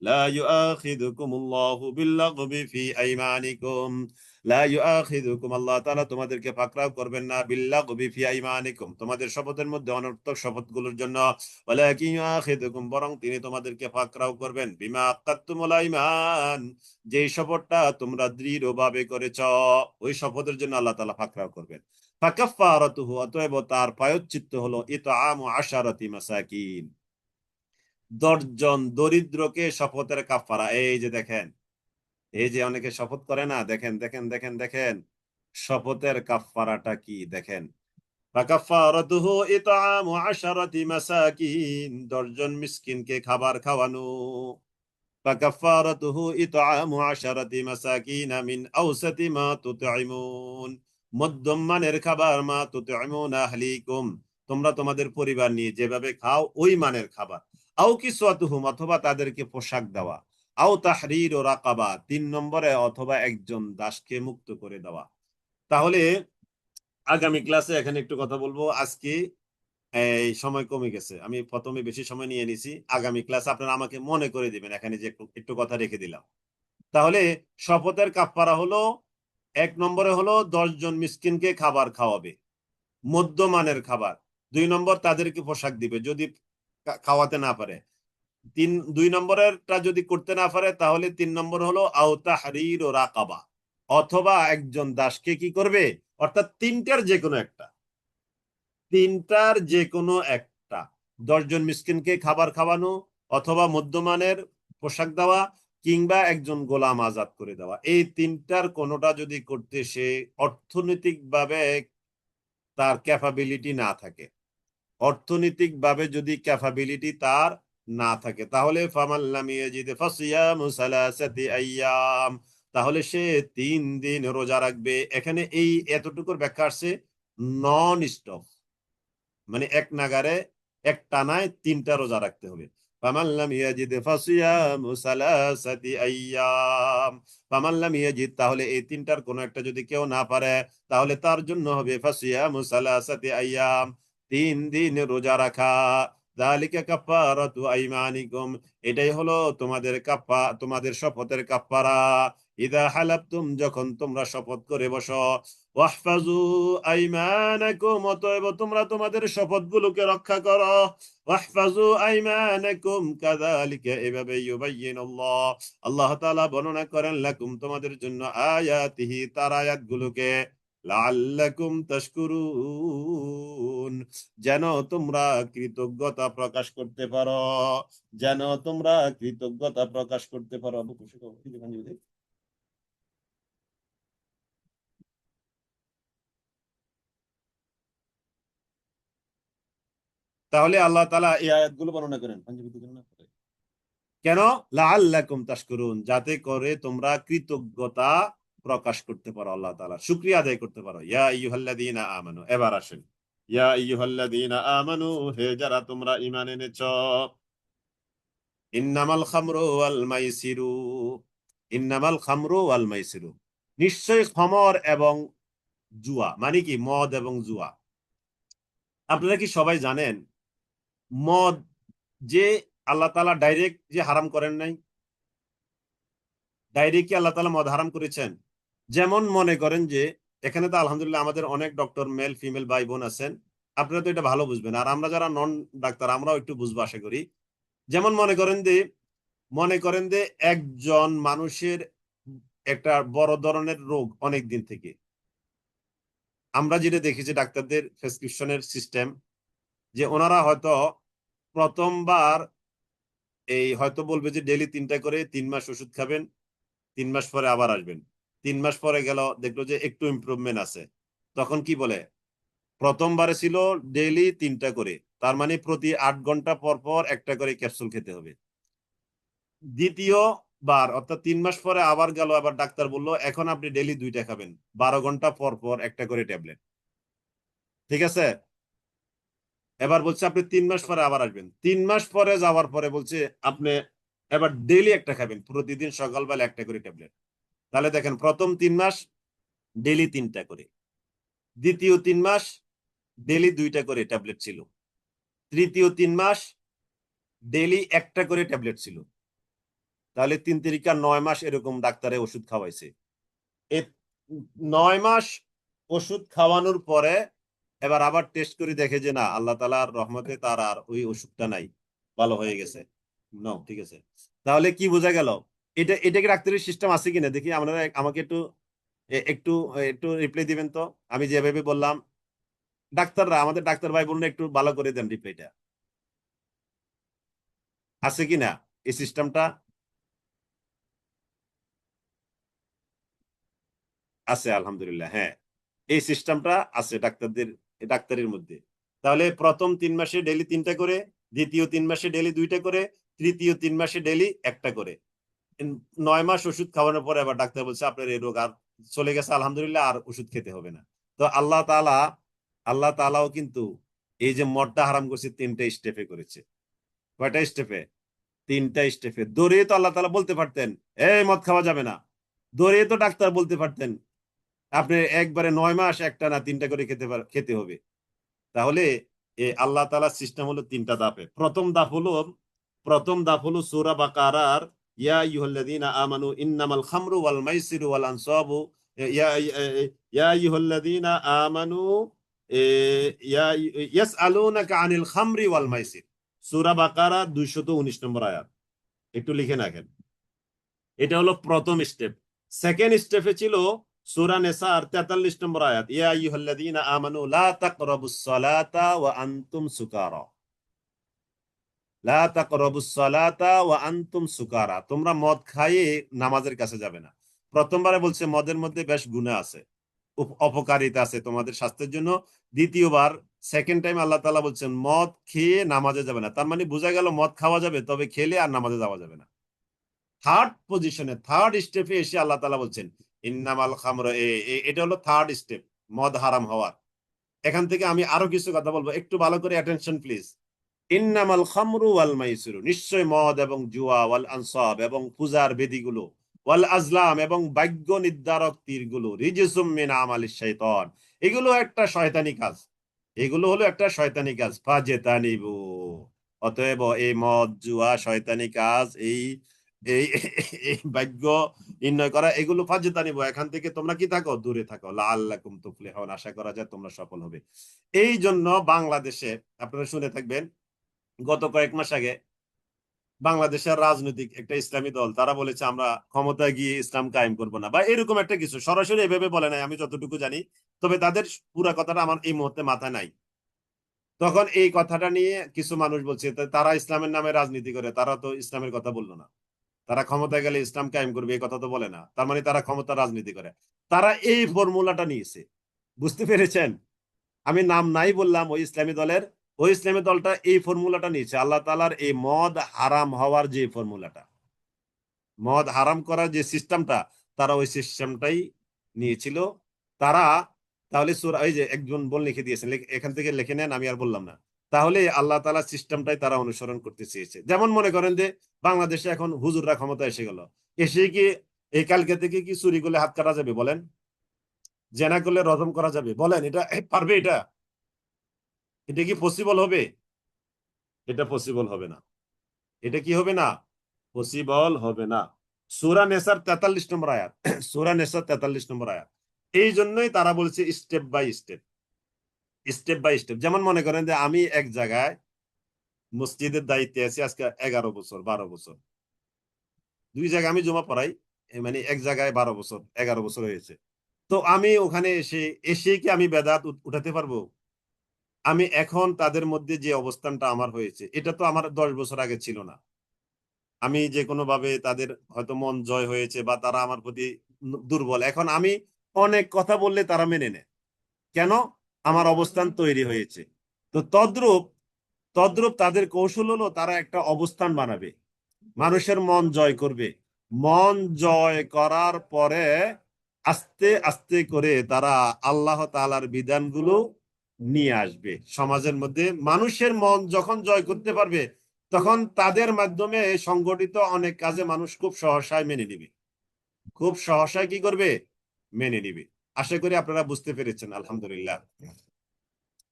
লা ইউআখিযুকুমুল্লাহু বিল্লাগবি ফি আইমানিকুম, লা ইউআখিযুকুম, আল্লাহ তাআলা তোমাদেরকে পাকড়াও করবেন না, বিল্লাগবি ফি আইমানিকুম, তোমাদের শপথের মধ্যে অনর্থক শপথগুলোর জন্য, ওয়ালাকিন ইউআখিযুকুম, বরং তিনি তোমাদেরকে পাকড়াও করবেন, বিমা আক্কাদতুমুল আইমান, যেই শপথটা তোমরা দৃঢ়ভাবে করেছ, ওই শপথের জন্য আল্লাহ তাআলা পাকড়াও করবেন। ফাকাফফারাতুহু, অতএব তার প্রায়শ্চিত্ত হলো, ইতআমু আশারাতি মাসাকিন, 10 জন দরিদ্রকে শপথের কাফারা। এই যে দেখেন, এই যে অনেকে শপথ করে না, দেখেন দেখেন দেখেন দেখেন শপথের কাফারাটা কি দেখেন, ফাকাফফারাতুহু ইতআমু আশারাতি মাসাকিন, 10 জন মিসকিনকে খাবার খাওয়ানো। ফাকাফফারাতুহু ইতআমু আশারাতি মাসাকিন মিন আওসাতি মা তুতঈমুন, মধ্যম মানের খাবার, মা তুতঈমুন আহলিকুম, তোমরা তোমাদের পরিবার নিয়ে যেভাবে খাও ওই মানের খাবার। আও কিসওয়াতুহুম, অথবা তাদেরকে পোশাক দেওয়া। আও তাহরিরু রাকাবা, 3 নম্বরে, অথবা একজন দাসকে মুক্ত করে দেওয়া। তাহলে আগামী ক্লাসে এখানে একটু কথা বলবো। আজকে এই সময় কমে গেছে, আমি প্রথমে বেশি সময় নিয়ে নিছি, আগামী ক্লাস আপনারা আমাকে মনে করে দিবেন, এখানে যে একটু একটু কথা রেখে দিলাম। তাহলে শপথের কাফফারা হলো, 1 নম্বরে হলো 10 জন মিসকিনকে খাবার খাওয়াবে, মধ্যমানের খাবার। 2 নম্বর তাদেরকে পোশাক দিবে যদি খাওয়াতে না পারে। 2 নম্বরেরটা যদি করতে না পারে তাহলে 3 নম্বর হলো আও তাহরিরু রাকাবা, অথবা একজন দাসকে কি করবে, অর্থাৎ তিনটার যে কোনো একটা 10 জন মিসকিনকে খাবার খাওয়ানো, অথবা মধ্যমানের পোশাক দেওয়া, কিংবা একজন গোলাম আজাদ করে দেওয়া। এই তিনটার কোনোটা যদি করতে সে অর্থনৈতিকভাবে তার ক্যাপাবিলিটি না থাকে, অর্থনৈতিকভাবে যদি ক্যাপাবিলিটি তার না থাকে, তাহলে ফামান লাম ইয়াজিদ ফাসিয়ামু সালাসাতি আইয়াম, তাহলে সে 3 দিন রোজা রাখবে। এখানে এই এতটুকুর ব্যাখ্যা আসছে নন স্টপ, মানে এক নাগারে এক টানায় 3টা রোজা রাখতে হবে। ফামান লাম ইয়াজিদ ফাসিয়ামু সালাসাতি আইয়াম, ফামান লাম ইয়াজিদ, তাহলে এই 3টার কোন একটা যদি কেউ না পারে তাহলে তার জন্য হবে ফাসিয়ামু সালাসাতি আইয়াম, 3 দিন রোজা রাখা। যালিকা কাফারাতু আইমানিকুম, এটাই হলো তোমাদের শপথের কাফারা। ইদা হালাফতুম, যখন তোমরা শপথ করে বসো। ওয়াহফাজু আইমানাকুম, অতএব তোমরা তোমাদের শপথগুলোকে রক্ষা করো। ওয়াহফাজু আইমানাকুম কাযালিকা, এভাবে ইউবাইয়িনুল্লাহ, আল্লাহ তাআলা বর্ণনা করেন, লাকুম, তোমাদের জন্য, আয়াতিহি, তার আয়াতগুলোকে, লাআল্লাকুম তাশকুরুন, যেন তোমরা কৃতজ্ঞতা প্রকাশ করতে পারো, যেন তোমরা কৃতজ্ঞতা প্রকাশ করতে পারো। তাহলে আল্লাহ তাআলা এই আয়াতগুলো বর্ণনা করেন কেন? লাআল্লাকুম তাশকুরুন, যাতে করে তোমরা কৃতজ্ঞতা প্রকাশ করতে পারো, আল্লাহ তাআলার শুকরিয়া আদায় করতে পারো। ইয়া আইয়ুহাল্লাযীনা আমানু, এবার আসেন, ইয়া আইয়ুহাল্লাযীনা আমানু, হে যারা তোমরা ঈমান এনেছো, ইন্নামাল খামরু ওয়াল মাইসিরু, ইন্নামাল খামরু ওয়াল মাইসিরু, নিশ্চয়ই খমর এবং জুয়া, মানে কি, মদ এবং জুয়া। আপনারা কি সবাই জানেন মদ যে আল্লাহ তাআলা ডাইরেক্ট যে হারাম করেন নাই? ডাইরেক্ট কি আল্লাহ তাআলা মদ হারাম করেছেন? যেমন মনে করেন যে, এখানে তো আলহামদুলিল্লাহ আমাদের অনেক ডক্টর, মেল ফিমেল ভাই বোন আছেন, আপনারা তো এটা ভালো বুঝবেন, আর আমরা যারা নন ডাক্তার আমরাও একটু বুঝবো আশা করি। যেমন মনে করেন যে একজন মানুষের একটা বড় ধরনের রোগ অনেক দিন থেকে, আমরা যেটা দেখেছি ডাক্তারদের প্রেসক্রিপশনের সিস্টেম, যে ওনারা হয়তো প্রথমবার এই হয়তো বলবে যে ডেইলি 3টা করে 3 মাস ওষুধ খাবেন, 3 মাস পরে আবার আসবেন। 3 মাস পরে গেল, দেখলো যে একটু ইমপ্রুভমেন্ট আছে, তখন কি বলে, প্রথমবারে ছিল ডেইলি 3টা করে, তার মানে প্রতি 8 ঘন্টা পর পর একটা করে ক্যাপসুল খেতে হবে। দ্বিতীয়বার অর্থাৎ 3 মাস পরে আবার গেল, আবার ডাক্তার বললো এখন আপনি ডেইলি 2টা খাবেন, 12 ঘন্টা পর পর একটা করে ট্যাবলেট। ঠিক আছে, এবার বলছে আপনি 3 মাস পরে আবার আসবেন। 3 মাস পরে যাওয়ার পরে বলছে আপনি এবার ডেইলি একটা খাবেন, প্রতিদিন সকালবেলা একটা করে ট্যাবলেট। তাহলে দেখেন, প্রথম 3 মাস ডেইলি 3টা করে, দ্বিতীয় 3 মাস ডেইলি 2টা করে ট্যাবলেট ছিল, তৃতীয় 3 মাস ডেইলি একটা করে ট্যাবলেট ছিল। তাহলে 3 3 9 মাস এরকম ডাক্তারে ওষুধ খাওয়াইছে। এই 9 মাস ওষুধ খাওয়ানোর পরে এবার আবার টেস্ট করে দেখে যে না, আল্লাহ তাআলার রহমতে তার আর ওই ওষুধটা নাই, ভালো হয়ে গেছে। নাও, ঠিক আছে। তাহলে কি বোঝা গেল? এটা কি ডাক্তারের সিস্টেম আছে কিনা দেখি, আপনারা আমাকে একটু একটু একটু রিপ্লাই দিবেন তো, আমি যেভাবে বললাম। ডাক্তাররা, আমাদের ডাক্তার ভাই বলুন, একটু ভালো করে দেন রিপ্লাইটা, আছে কিনা এই সিস্টেমটা? আছে আলহামদুলিল্লাহ, হ্যাঁ, এই সিস্টেমটা আছে ডাক্তারের মধ্যে। তাহলে প্রথম 3 মাসে ডেইলি 3টা করে, দ্বিতীয় 3 মাসে ডেইলি 2টা করে, তৃতীয় 3 মাসে ডেইলি একটা করে। 9 মাস ওষুধ খাওয়ানোর পরে আবার ডাক্তার বলছে আপনার এই রোগ আর চলে গেছে, আলহামদুলিল্লাহ, আর ওষুধ খেতে হবে না। তো আল্লাহ তাআলাও কিন্তু এই যে মদটা হারাম করছে 3টা স্টেপে করেছে। কয়টা স্টেপে? 3টা স্টেপে। দৌড়িয়ে তো আল্লাহ তাআলা বলতে পারতেন এই মদ খাওয়া যাবে না, দৌড়িয়ে তো ডাক্তার বলতে পারতেন আপনি একবারে 9 মাস একটা না 3টা করে খেতে হবে। তাহলে আল্লাহ তাআলার সিস্টেম হলো তিনটা ধাপে। প্রথম ধাপ হলো সূরা বাকারার ইয়া আইয়ুহাল্লাযীনা আমানু ইন্নামাল খামরু ওয়াল মাইসিরু ওয়াল আনসাবু ইয়া ইয়া আইয়ুহাল্লাযীনা আমানু ইয়া ইয়াসআলুনাকা আনিল খামরি ওয়াল মাইসির, সূরা বাকারা 219 নম্বর আয়াত। একটু লিখে রাখেন, এটা হলো প্রথম স্টেপ। সেকেন্ড স্টেপে ছিল সূরা নিসার 43 নম্বর আয়াত, ইয়া আইয়ুহাল্লাযীনা আমানু লা তাকরাবুস সালাতা ওয়া আনতুম সুকারা, লা তাকরাবুস সালাতা ওয়া আনতুম সুকারা, তোমরা মদ খাইয়ে নামাজের কাছে যাবে না। প্রথমবারে বলছে মদের মধ্যে বেশ গুনাহ আছে, অপকারিতা আছে তোমাদের স্বাস্থ্যের জন্য। দ্বিতীয়বার সেকেন্ড টাইম আল্লাহ তাআলা বলছেন মদ খেয়ে নামাজে যাবে না। তার মানে বোঝা গেল মদ খাওয়া যাবে, তবে খেলে আর নামাজে যাওয়া যাবে না। থার্ড পজিশনে, থার্ড স্টেপে এসে আল্লাহ তাআলা বলছেন ইন্নামাল খামর, এটা হলো থার্ড স্টেপ, মদ হারাম হওয়ার। এখান থেকে আমি আরো কিছু কথা বলবো, একটু ভালো করে অ্যাটেনশন প্লিজ। ইন্নামাল খামরু ওয়াল মাইসিরু, নিশ্চয় মদ এবং জুয়া, ওয়াল আনসাব এবং পূজার বেদিগুলো, ওয়াল আজলাম এবং ভাগ্য নির্ধারক তীরগুলো, রিজসুম মিন আমালিশ শাইতান, এগুলো একটা শয়তানি কাজ, এগুলো হলো একটা শয়তানি কাজ। ফাজেতানিবু, অতএব এই মদ জুয়া শয়তানি কাজ, এই এই এই ভাগ্য নির্ণয় করা, এগুলো ফাজেতানিবু, এখান থেকে তোমরা কি থাকো, দূরে থাকো। লাআল্লাকুম তুফলিহুন, আশা করা যায় তোমরা সফল হবে। এই জন্য বাংলাদেশে আপনারা শুনে থাকবেন, গত কয়েক মাস আগে বাংলাদেশের রাজনৈতিক একটা ইসলামী দল তারা বলেছে আমরা ক্ষমতায় গিয়ে ইসলাম কায়েম করব না, বা এরকম একটা কিছু, সরাসরি এভাবে বলে নাই আমি যতটুকু জানি, তবে তাদের পুরা কথাটা আমার এই মুহূর্তে মাথায় নাই। তখন এই কথাটা নিয়ে কিছু মানুষ বলছে তারা ইসলামের নামে রাজনীতি করে, তারা তো ইসলামের কথা বললো না, তারা ক্ষমতায় গেলে ইসলাম কায়েম করবে এই কথা তো বলে না, তার মানে তারা ক্ষমতা রাজনীতি করে। তারা এই ফর্মুলাটা নিয়েছে, বুঝতে পেরেছেন? আমি নাম নাই বললাম ওই ইসলামী দলের, ওই ইসলামী দলটা এই ফর্মুলাটা নিয়েছে, আল্লাহ তাআলার এই মদ হারাম হওয়ার যে ফর্মুলাটা, মদ হারাম করার যে সিস্টেমটা, তারা ওই সিস্টেমটাই নিয়েছিল। তারা তাহলে এই যে একজন বল লিখে দিয়েছেন, এখান থেকে লিখে নেন, আমি আর বললাম না। তাহলে আল্লাহ তাআলার সিস্টেমটাই তারা অনুসরণ করতে চেয়েছে। যেমন মনে করেন যে বাংলাদেশে এখন হুজুররা ক্ষমতা এসে গেল, এসে কি এই কালকে থেকে কি চুরি করলে হাত কাটা যাবে বলেন? জেনা করলে রজম করা যাবে বলেন? এটা পারবে? এটা এটা কি পসিবল হবে? এটা পসিবল হবে না। এটা কি হবে না? পসিবল হবে না। সূরা নেসার 43 নম্বর আয়াত, সূরা নেসার 43 নম্বর আয়াত। এই জন্যই তারা বলছে step by step, step by step. যেমন মনে করেন যে আমি এক জায়গায় মসজিদের দায়িত্বে আছি আজকে 11 বছর 12 বছর, দুই জায়গায় আমি জমা পড়াই, মানে এক জায়গায় 12 বছর 11 বছর হয়েছে। তো আমি ওখানে এসে কি আমি বেদাত উঠাতে পারবো? আমি এখন তাদের মধ্যে যে অবস্থানটা আমার হয়েছে, এটা তো আমার 10 বছর আগে ছিল না। আমি যে কোনো ভাবে তাদের হয়তো মন জয় হয়েছে, বা তারা আমার প্রতি দুর্বল, এখন আমি অনেক কথা বললে তারা মেনে নেয়, কেন? আমার অবস্থান তৈরি হয়েছে। তো তদ্রূপ তদ্রূপ তাদের কৌশল হলো তারা একটা অবস্থান বানাবে, মানুষের মন জয় করবে। মন জয় করার পরে আস্তে আস্তে করে তারা আল্লাহ তাআলার বিধানগুলো নিয়ে আসবে সমাজের মধ্যে। মানুষের মন যখন জয় করতে পারবে, তখন তাদের মাধ্যমে সংগঠিত অনেক কাজে মানুষ খুব সহসায় মেনে নিবে, খুব সহসায় কি করবে, মেনে নিবে। আশা করি আপনারা বুঝতে পেরেছেন। আলহামদুলিল্লাহ,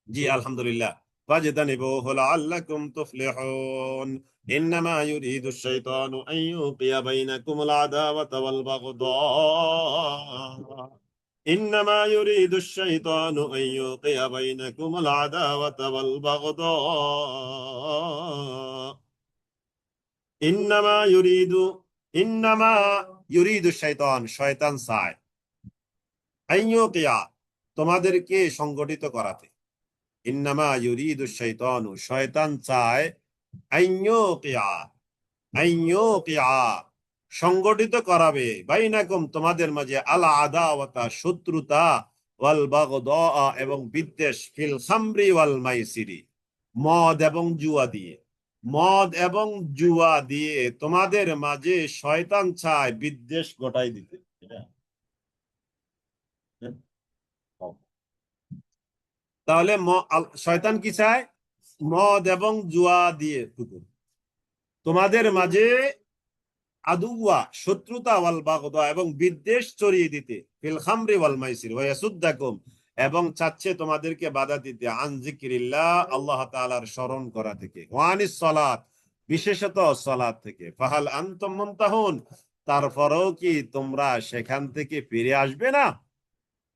জি আলহামদুলিল্লাহ। فاجتنبوه لعلكم تفلحون إنما يريد الشيطان أن يوقع بينكم العداوة والبغضاء إنما يريد الشيطان أن يوقع بينكم العداوة والبغضاء إنما يريد إنما يريد الشيطان, শয়তান চায়, أن يوقع, তোমাদেরকে সংগঠিত করাতে। ইন্নামা ইউরিদু শাইতানু, শয়তান চায়, আইয়ুকিয়া, সংগঠিত করাবে, বাইনাকুম, তোমাদের মাঝে, আল আদাওয়াতা, শত্রুতা, ওয়াল বাগদা, এবং বিদ্বেষ, ফিল খামরি ওয়াল মাইসিরি, মদ এবং জুয়া দিয়ে, মদ এবং জুয়া দিয়ে তোমাদের মাঝে শয়তান চায় বিদ্বেষ ঘটাই দিতে। তাহলে শয়তান কি চায়? মদ এবং জুয়া দিয়ে তোমাদের মাঝে আদুওয়া, শত্রুতা, ওয়াল বাগদা, এবং বিদ্বেষ ছড়িয়ে দিতে, ফিল খামরি ওয়াল মাইসির, ওয়া ইয়াসুদ্দাকুম, এবং চাচ্ছে তোমাদেরকে বাধা দিতে আন যিকরিল্লাহ, আল্লাহ তাআলার স্মরণ করা থেকে, ওয়ানিস সালাত, বিশেষত সালাত থেকে, ফাহাল আনতুম মুনতাহুন, তারপরেও কি তোমরা সেখান থেকে ফিরে আসবে না?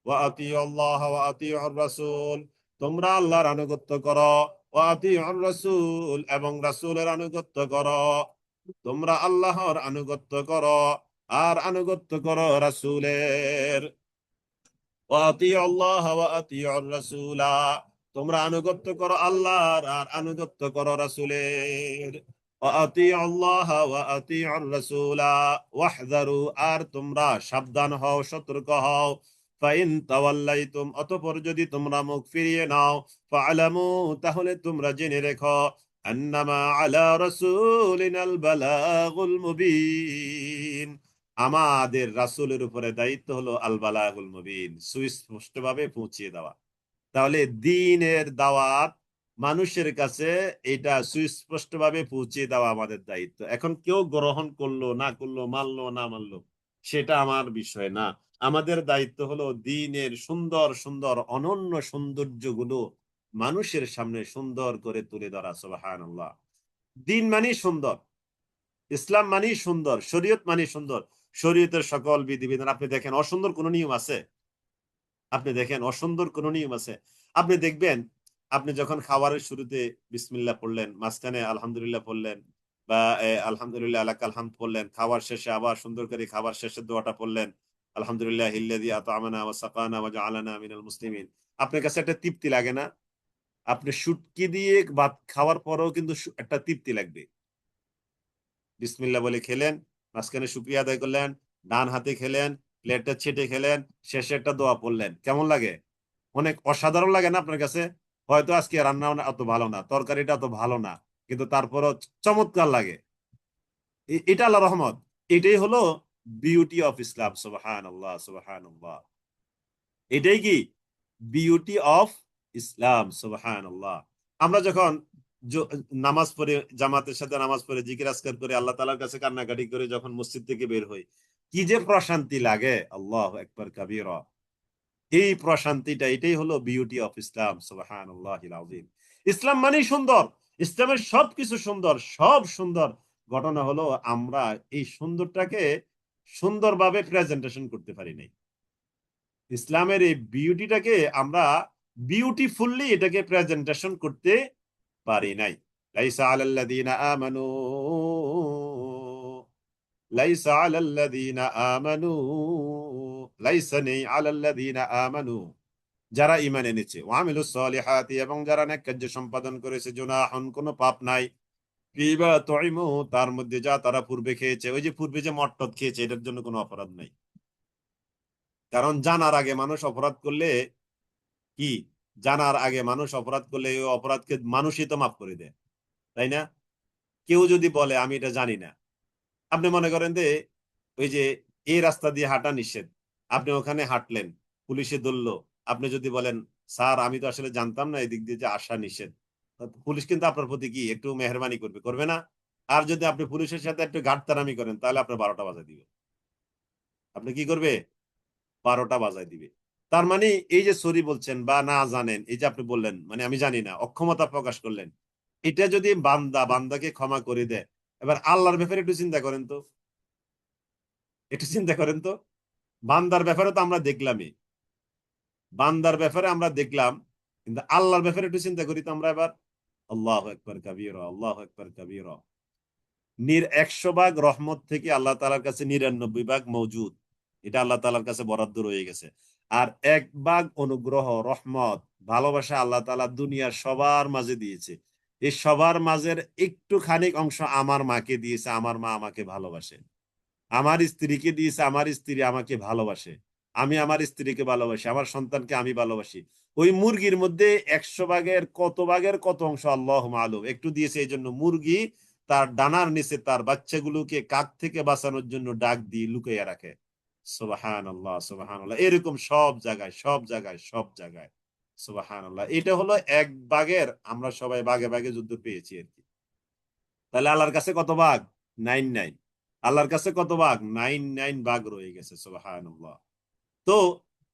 ওয়া আতিউল্লাহ ওয়া আতিউর রাসূল, তোমরা আল্লাহর আনুগত্য করো, ওয়া আতিউর রাসূল, এবং রাসূলের আনুগত্য করো। তোমরা আল্লাহর আনুগত্য করো আর আনুগত্য করো রাসূলের। ওয়া আতিউল্লাহ ওয়া আতিউর রাসূলা, তোমরা আনুগত্য করো আল্লাহর আর আনুগত্য করো রাসূলের। ওয়া আতিউল্লাহ ওয়া আতিউর রাসূলা ওয়াহযারু, আর তোমরা সাবধান হও, সতর্ক হও। ফাইন তাওয়াল্লাইতুম, অতঃপর যদি তোমরা মুখ ফিরিয়ে নাও, ফাআলামু, তাহলে তোমরা জেনে রেখো, আন্নামা আলা রাসূলিনাল বালাগুল মুবিন, আমাদের রাসূলের উপরে দায়িত্ব হলো আল বালাগুল মুবিন, সুস্পষ্টভাবে পৌঁছিয়ে দেওয়া। তাহলে দ্বীনের দাওয়াত মানুষের কাছে এটা সুস্পষ্টভাবে পৌঁছিয়ে দেওয়া আমাদের দায়িত্ব। এখন কেউ গ্রহণ করলো না করলো, মানলো না মানলো, সেটা আমার বিষয় না। আমাদের দায়িত্ব হলো দ্বীনের সুন্দর সুন্দর অনন্য সৌন্দর্যগুলো মানুষের সামনে সুন্দর করে তুলে ধরা। সুবহানাল্লাহ। দ্বীন মানে সুন্দর, ইসলাম মানে সুন্দর, শরীয়ত মানে সুন্দর। শরীয়তের সকল বিধিবিধান আপনি দেখেন, অসুন্দর কোন নিয়ম আছে? আপনি দেখেন অসুন্দর কোন নিয়ম আছে? আপনি দেখবেন, আপনি যখন খাবারের শুরুতে বিসমিল্লাহ পড়লেন, মাঝখানে আলহামদুলিল্লাহ পড়লেন, বা আলহামদুলিল্লাহ আলাকাল হামদ পড়লেন, খাবার শেষে আবার সুন্দর করে খাবার শেষের দোয়াটা পড়লেন, আলহামদুলিল্লাহ ইল্লাযী আত'আমানা ওয়া সাকানা ওয়া জাআলানা মিনাল মুসলিমিন। আপনার কাছে একটা তৃপ্তি লাগে না? আপনি শুটকি দিয়ে ভাত খাওয়ার পরেও কিন্তু একটা তৃপ্তি লাগবে। বিসমিল্লাহ বলে খেলেন, মাঝখানে শুকরিয়া আদায় করলেন, ডান হাতে খেলেন, প্লেটটা ছেটে খেলেন, শেষে একটা দোয়া পড়লেন, কেমন লাগে? অনেক অসাধারণ লাগে না আপনার কাছে? হয়তো আজকে রান্না অত ভালো না, তরকারিটা অত ভালো না, কিন্তু তারপরও চমৎকার লাগে। এটা আল্লাহ রহমত। এটাই হলো বিউটি অফ ইসলাম। সুবহানাল্লাহ, সুবহানাল্লাহ। এটাই কি বিউটি অফ ইসলাম। সুবহানাল্লাহ। আমরা যখন নামাজ পড়ে, জামাতের সাথে নামাজ পড়ে জিকির আজকার করে আল্লাহ তাআলার কাছে কান্নাকাটি করে যখন মসজিদ থেকে বের হই, কি যে প্রশান্তি লাগে! আল্লাহু আকবার কাবীরা। এই প্রশান্তিটা, এটাই হলো বিউটি অফ ইসলাম। সুবহানাল্লাহিল আযীম। ইসলাম মানেই সুন্দর, ইসলামের সবকিছু সুন্দর, সব সুন্দর। ঘটনা হলো আমরা এই সুন্দরটাকে সুন্দরভাবে প্রেজেন্টেশন করতে পারি নাই। ইসলামের এই বিউটিটাকে আমরা বিউটিফুললি এটাকে প্রেজেন্টেশন করতে পারি নাই। লাইসা আলাল্লাযীনা আমানু, লাইসা আলাল্লাযীনা আমানু, লাইসা নেই আলাল্লাযীনা আমানু, যারা ঈমান এনেছে, ওয়া আমিলুস সলিহাতি, এবং যারা নেক কার্য সম্পাদন করেছে, জুনাহুন, কোনো পাপ নাই, ফীমা তুইমু, তার মধ্যে যা তারা পূর্বে খেয়েছে। ওই যে পূর্বে যে মট্টদ খেয়েছে, এটার জন্য কোনো অপরাধ নাই। কারণ জানার আগে মানুষ অপরাধ করলে কি, জানার আগে মানুষ অপরাধ করলে ওই অপরাধকে মানুষই তো মাফ করে দেয়, তাই না? কেউ যদি বলে আমি এটা জানি না, আপনি মনে করেন যে ওই যে এই রাস্তা দিয়ে হাঁটা নিষেধ, আপনি ওখানে হাঁটলেন, পুলিশে ধরলো, আপনি যদি বলেন স্যার আমি তো আসলে জানতাম না এদিক দিয়ে যে আসা নিষেধ, পুলিশ কিন্তু আপনার প্রতি কি একটু মেহরবানি করবে, করবে না? আর যদি আপনি পুলিশের সাথে একটু ঘাটতারামি করেন, তাহলে আপনার 12টা বাজায় দিবে। আপনি কি করবে? 12টা বাজায় দিবে। তার মানে এই যে সরি বলছেন বা না জানেন, এই যে আপনি বললেন মানে আমি জানি না, অক্ষমতা প্রকাশ করলেন, এটা যদি বান্দা বান্দাকে ক্ষমা করে দেয়, এবার আল্লাহর ব্যাপারে একটু চিন্তা করেন তো, একটু চিন্তা করেন তো। বান্দার ব্যাপারে তো আমরা দেখলামই, বান্দার ব্যাপারে আমরা দেখলাম, কিন্তু আল্লাহর ব্যাপারে একটু চিন্তা করি তো আমরা এবার। আল্লাহু আকবার কাবীরা, আল্লাহু আকবার কাবীরা। 100 ভাগ রহমত থেকে আল্লাহ তাআলার কাছে 99 ভাগ মওজুদ, এটা আল্লাহ তাআলার কাছে বরাদ্দ রয়ে গেছে। আর 1 ভাগ অনুগ্রহ, রহমত, ভালোবাসা আল্লাহ তাআলা দুনিয়ার সবার মাঝে দিয়েছে। এই সবার মাঝের একটু খানিক অংশ আমার মাকে দিয়েছে, আমার মা আমাকে ভালোবাসে। আমার স্ত্রীকে দিয়েছে, আমার স্ত্রী আমাকে ভালোবাসে। আমি আমার স্ত্রীকে ভালোবাসি, আমার সন্তানকে আমি ভালোবাসি। ওই মুরগির মধ্যে 100 ভাগের কত ভাগের কত অংশ আল্লাহু মালুম একটু দিয়েছে। এই জন্য মুরগি তার ডানার নিচে তার বাচ্চাগুলোকে কাক থেকে বাঁচানোর জন্য ডাক দিয়ে লুকিয়ে রাখে। সুবহানাল্লাহ, সুবহানাল্লাহ। এরকম সব জায়গায়, সব জায়গায়, সব জায়গায়। সুবহানাল্লাহ। এটা হলো 1 ভাগের, আমরা সবাই ভাগে ভাগে যুদ্ধ পেয়েছি আর কি। তাহলে আল্লাহর কাছে কত ভাগ? 9 আল্লাহর কাছে কত ভাগ? 9 ভাগ রয়ে গেছে। সুবহানাল্লাহ। তো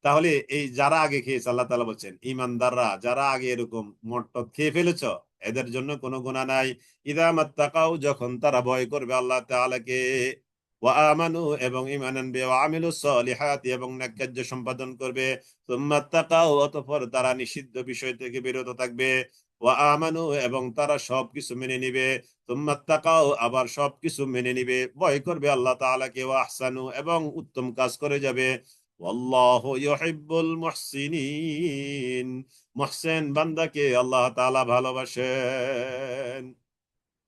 তাহলে এই যারা আগে খেয়েছে, আল্লাহ তাআলা বলছেন ইমানদাররা যারা আগে এরকম মটটট খেয়ে ফেলেছ, এদের জন্য কোনো গুনাহ নাই। ইদা মাত্তাকাও, যখন তারা ভয় করবে আল্লাহ তাআলাকে, ওয়া আমানু, এবং ঈমান আনবে, ওয়া আমিলুস সলিহাতি, এবং নেক কার্য সম্পাদন করবে, সুম্মা তাকাও, অতঃপর তারা নিষিদ্ধ বিষয় থেকে বিরত থাকবে, ওয়া আমানু, এবং তারা সবকিছু মেনে নিবে, সুম্মা তাকাও, আবার সবকিছু মেনে নিবে, ভয় করবে আল্লাহ তাআলাকে, ওয়া আহসানু, এবং উত্তম কাজ করে যাবে। ওয়াল্লাহু ইউহিব্বুল মুহসিনিন, মুহসিন বান্দাকে আল্লাহ তাআলা ভালোবাসেন।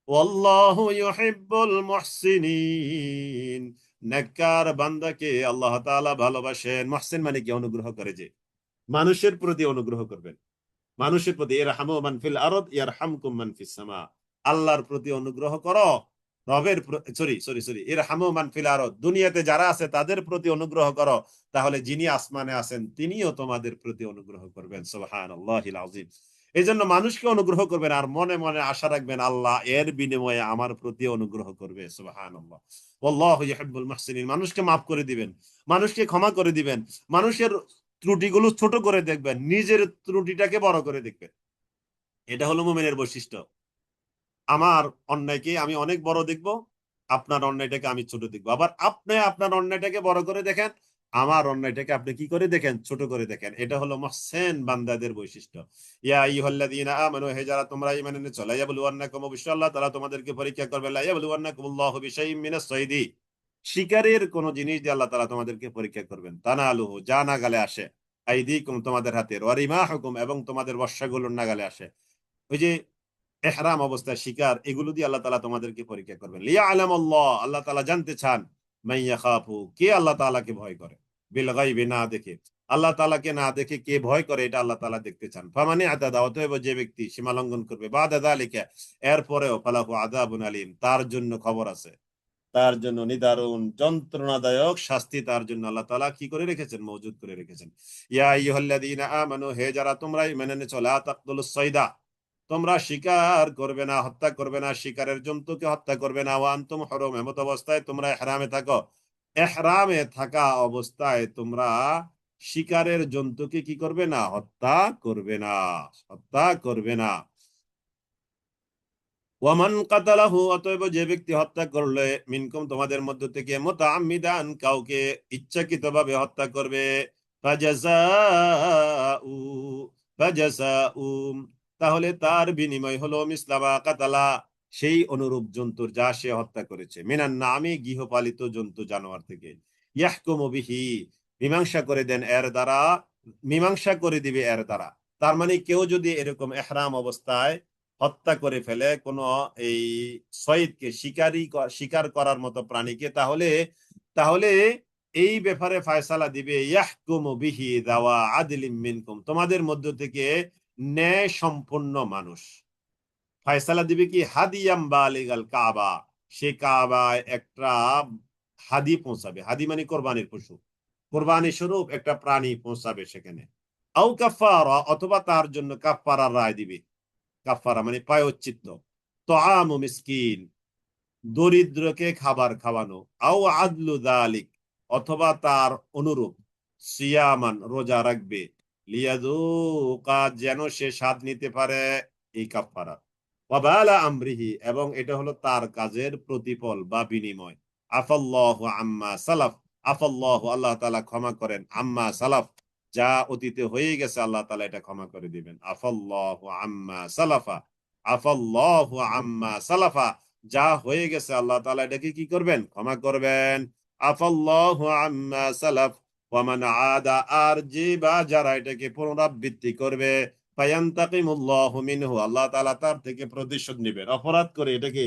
ওয়াল্লাহু ইউহিব্বুল মুহসিনিন, নেককার বান্দাকে আল্লাহ তাআলা ভালোবাসেন। মুহসিন মানে কি? অনুগ্রহ করে, যে মানুষের প্রতি অনুগ্রহ করবেন, মানুষের প্রতি। ইরহামু মান ফিল আরদ ইয়ারহামকুম মান ফিস সামা, আল্লাহর প্রতি অনুগ্রহ করো, রবের সরি সরি সরি ইরহামু মান ফিল আরদ, দুনিয়াতে যারা আছে তাদের প্রতি অনুগ্রহ করো, তাহলে যিনি আসমানে আছেন তিনিও তোমাদের প্রতি অনুগ্রহ করবেন। সুবহানাল্লাহিল আযীম। এই জন্য মানুষকে অনুগ্রহ করবেন, আর মনে মনে আশা রাখবেন আল্লাহ এর বিনিময়ে আমার প্রতি অনুগ্রহ করবে। সুবহানাল্লাহ। আল্লাহু ইউহিব্বুল মুহসিনিন, মানুষকে মাফ করে দিবেন, মানুষকে ক্ষমা করে দিবেন, মানুষের ত্রুটিগুলো ছোট করে দেখবেন, নিজের ত্রুটিটাকে বড় করে দেখবেন। এটা হলো মুমিনের বৈশিষ্ট্য। আমার অন্যায়কে আমি অনেক বড় দেখব, আপনার অন্যায়টাকে আমি ছোট দেখবো। আবার আপনি আপনার অন্যায়টাকে বড় করে দেখেন, আমার অন্যায়টাকে আপনি কি করে দেখেন? ছোট করে দেখেন। এটা হলো মুহসিন বান্দাদের বৈশিষ্ট্য। ইয়া আইয়ুহাল্লাযীনা আমানু, হে যারা তোমরা ঈমান এনেছো, লা ইয়াবলুওয়ান্নাকুম, অবশ্যই আল্লাহ তাআলা তোমাদেরকে পরীক্ষা করবে, লা ইয়াবলুওয়ান্নাকুমুল্লাহু বিশাইইম মিনাস সাইদি, শিকারের কোন জিনিস দিয়ে আল্লাহ তাআলা তোমাদেরকে পরীক্ষা করবেন। তানালুহু, যা নাগালে আসে, আইদিকুম, তোমাদের হাতের, ওয়া রিমাহুকুম, এবং তোমাদের বর্ষাগুলোর নাগালে আসে। ওই যে এহরাম অবস্থায় শিকার, এগুলো দিয়ে আল্লাহ তাআলা তোমাদেরকে পরীক্ষা করবেন। লিয়ালামাল্লাহ, আল্লাহ তাআলা জানতে চান, মাইয়া খাফু, কে আল্লাহ তাআলাকে ভয় করে, বিল গায়বি, না দেখে। আল্লাহ তাআলাকে না দেখে কে ভয় করে, এটা আল্লাহ তাআলা দেখতে চান। ফামানি আতাদা, অতএব যে ব্যক্তি সীমা লঙ্ঘন করবে, বাদা যালিকা, এরপরেও, ফালাহু আযাবুন আলীম, তার জন্য খবর আছে, তার জন্য নিদারুণ যন্ত্রণাদায়ক শাস্তি তার জন্য আল্লাহ তাআলা কি করে রেখেছেন? মওজুদ করে রেখেছেন। ইয়া আইয়ুহাল্লাযীনা আমানু, হে যারা তোমরা ঈমান এনেছো, লা তাকতুলুস সাইদা, তোমরা শিকার করবে না, হত্যা করবে না, শিকারের জন্তুকে হত্যা করবে না, ওয়া আনতুম হুরুম, এমত অবস্থায় তোমরা ইহরামে থাকো, ইহরামে থাকা অবস্থায় তোমরা শিকারের জন্তুকে কি করবে না? হত্যা করবে না, হত্যা করবে না। ওয়ামান কাতালাহু, অতএব যে ব্যক্তি হত্যা করলে, মিনকুম, তোমাদের মধ্য থেকে, মুতাআম্মিদান, কাউকে ইচ্ছাকৃতভাবে হত্যা করবে, ফাজাযাউ, ফাজাযাউ, তাহলে তার বিনিময় হলো মিসলামা কাতালা, সেই অনুরূপ জন্তুর যা সে হত্যা করেছে, মিনান নামি, গৃহপালিত জন্তু জানোয়ার থেকে, ইয়াহকুমু বিহি, মীমাংসা করে দেন এর দ্বারা, মীমাংসা করে দিবে এর দ্বারা। তার মানে কেউ যদি এরকম ইহরাম অবস্থায় হত্যা করে ফেলে কোন এই সয়ীদকে, শিকার করার মতো প্রাণীকে, তাহলে তাহলে এই ব্যাপারে ফায়সালা দিবে, ইয়াহকুমু বিহি যাওয়া আদলিম মিনকুম, তোমাদের মধ্য থেকে ন্যায় সম্পন্ন মানুষ। ফায়সালা দিবে কি? হাদিয়াম বালিগাল কাবা, সে কাবায় একটা হাদি পৌঁছাবে। হাদি মানে কোরবানির পশু, কোরবানি স্বরূপ একটা প্রাণী পৌঁছাবে সেখানে। আও কাফারা, অথবা তার জন্য কাফারার রায় দিবে। কাফারা মানে প্রায়শ্চিত্ত। তাআমু মিসকিন, দরিদ্রকে খাবার খাওয়ানো। আও আদলু যালিক, অথবা তার অনুরূপ, সিয়ামান, রোজা রাখবে, লিয়াযুকা, যেন সে স্বাদ নিতে পারে এই কাফারা, ওয়াবালা আমরিহি, এবং এটা হলো তার কাজের প্রতিফল বা বিনিময়। আফাল্লাহু আম্মা সালাফ, আফাল্লাহু, আল্লাহ তাআলা ক্ষমা করেন, আম্মা সালাফ, যা অতীতে হয়ে গেছে আল্লাহ তাআলা এটা ক্ষমা করে দিবেন। আফাল্লাহু আম্মা সালাফা, আফাল্লাহু আম্মা সালাফা, যা হয়ে গেছে আল্লাহ তাআলা এটাকে কি করবেন? ক্ষমা করবেন। আফাল্লাহু আম্মা সালাফ, ওয়া মান আদা, আর যে বা যারা এটাকে পুনরাবৃত্তি করবে, ফায়ান্তাকিমুল্লাহু মিনহু, আল্লাহ তাআলা তার থেকে প্রতিশোধ নেবেন। অপরাধ করে এটাকে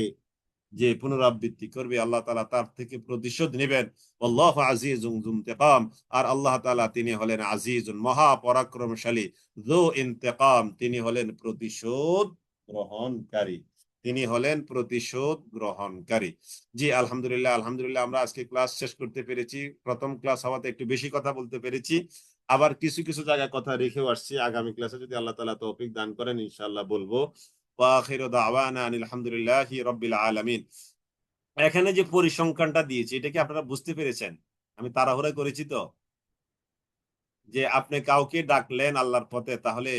যে পুনরাবৃত্তি করবে, আল্লাহ তাআলা তার থেকে প্রতিশোধ নেবেন। আল্লাহু আজিজুন যু ইন্তিকাম, আর আল্লাহ তাআলা তিনি হলেন আজিজুন, মহা পরাক্রমশালী, যু ইন্তিকাম, তিনি হলেন প্রতিশোধ গ্রহণকারী, তিনি হলেন প্রতিশোধ গ্রহণকারী। জি আলহামদুলিল্লাহ, আলহামদুলিল্লাহ, আমরা আজকে ক্লাস শেষ করতে পেরেছি। প্রথম ক্লাস হওয়াতে একটু বেশি কথা বলতে পেরেছি, আবার কিছু কিছু জায়গায় কথা রেখেও আসছি। আগামী ক্লাসে যদি আল্লাহ তাআলা তৌফিক দান করেন ইনশাআল্লাহ বলবো। ওয়া আখিরু দাওয়ানা আনিল হামদুলিল্লাহি রাব্বিল আলামিন। এখানে যে পরিসংখ্যানটা দিয়েছি, এটা কি আপনারা বুঝতে পেরেছেন? আমি তাড়াহুড়া করেছি তো? যে আপনি কাউকে ডাকলেন আল্লাহর পথে, তাহলে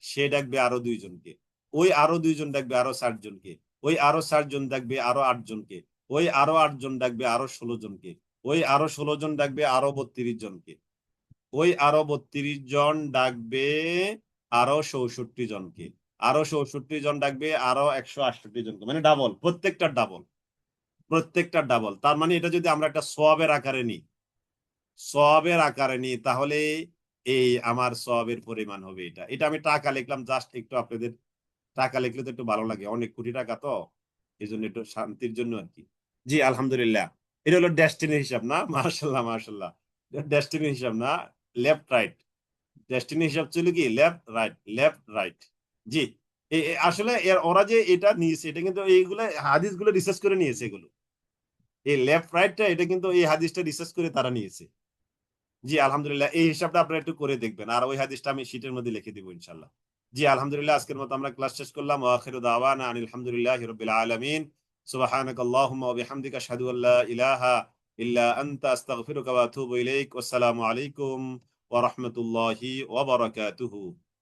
সে ডাকবে আরো 2 জনকে, ওই আরো 2 জন ডাকবে আরো 60 জনকে, ওই আরো 60 জন ডাকবে আরো 8 জনকে, ওই আরো 8 জন ডাকবে আরো 16 জনকে, ওই আরো 16 জন ডাকবে আরো 32 জনকে, ওই আরো 32 জন ডাকবে আরো 64 জনকে, আরো 64 জন ডাকবে আরো 168 জনকে, মানে ডাবল, প্রত্যেকটা ডাবল। তার মানে এটা যদি আমরা একটা সওয়াবের আকারে নিই তাহলে এই আমার সওয়াবের পরিমাণ হবে এটা। এটা আমি টাকা লিখলাম জাস্ট একটু আপনাদের, টাকা লিখলে তো একটু ভালো লাগে, অনেক কোটি টাকা তো, এই জন্য একটু শান্তির জন্য আর কি। জি আলহামদুলিল্লাহ, এটা হলো ডেস্টিনির হিসাব না? মাশাল্লাহ মাশাল্লাহ, ডেস্টিনির হিসাব না, লেফট রাইট, ডেস্টিনি হিসাব ছিল কি লেফট রাইট, লেফট রাইট। জি, আসলে ওরা যে এটা নিয়েছে, এটা কিন্তু এইগুলো হাদিসগুলো রিসার্চ করে নিয়েছে, এগুলো এই লেফট রাইটটা, এটা কিন্তু এই হাদিসটা রিসার্চ করে তারা নিয়েছে। জি আলহামদুলিল্লাহ, এই হিসাবটা আপনারা একটু করে দেখবেন, আর ওই হাদিসটা আমি শীটের মধ্যে লিখে দিব ইনশাল্লাহ। জি আলহামদুলিল্লাহ, আজকের মতো আমরা ক্লাস শেষ করলাম। ওয়া আখিরু দাওয়ানা আনিল হামদুলিল্লাহি রাব্বিল আলামিন। সুবহানাকাল্লাহুম্মা ওয়া বিহামদিকা আশহাদু আল্লা ইলাহা ইল্লা আনতা আস্তাগফিরুকা ওয়া আতুবু ইলাইক। ওয়াসসালামু আলাইকুম ওয়া রাহমাতুল্লাহি ওয়া বারাকাতুহু।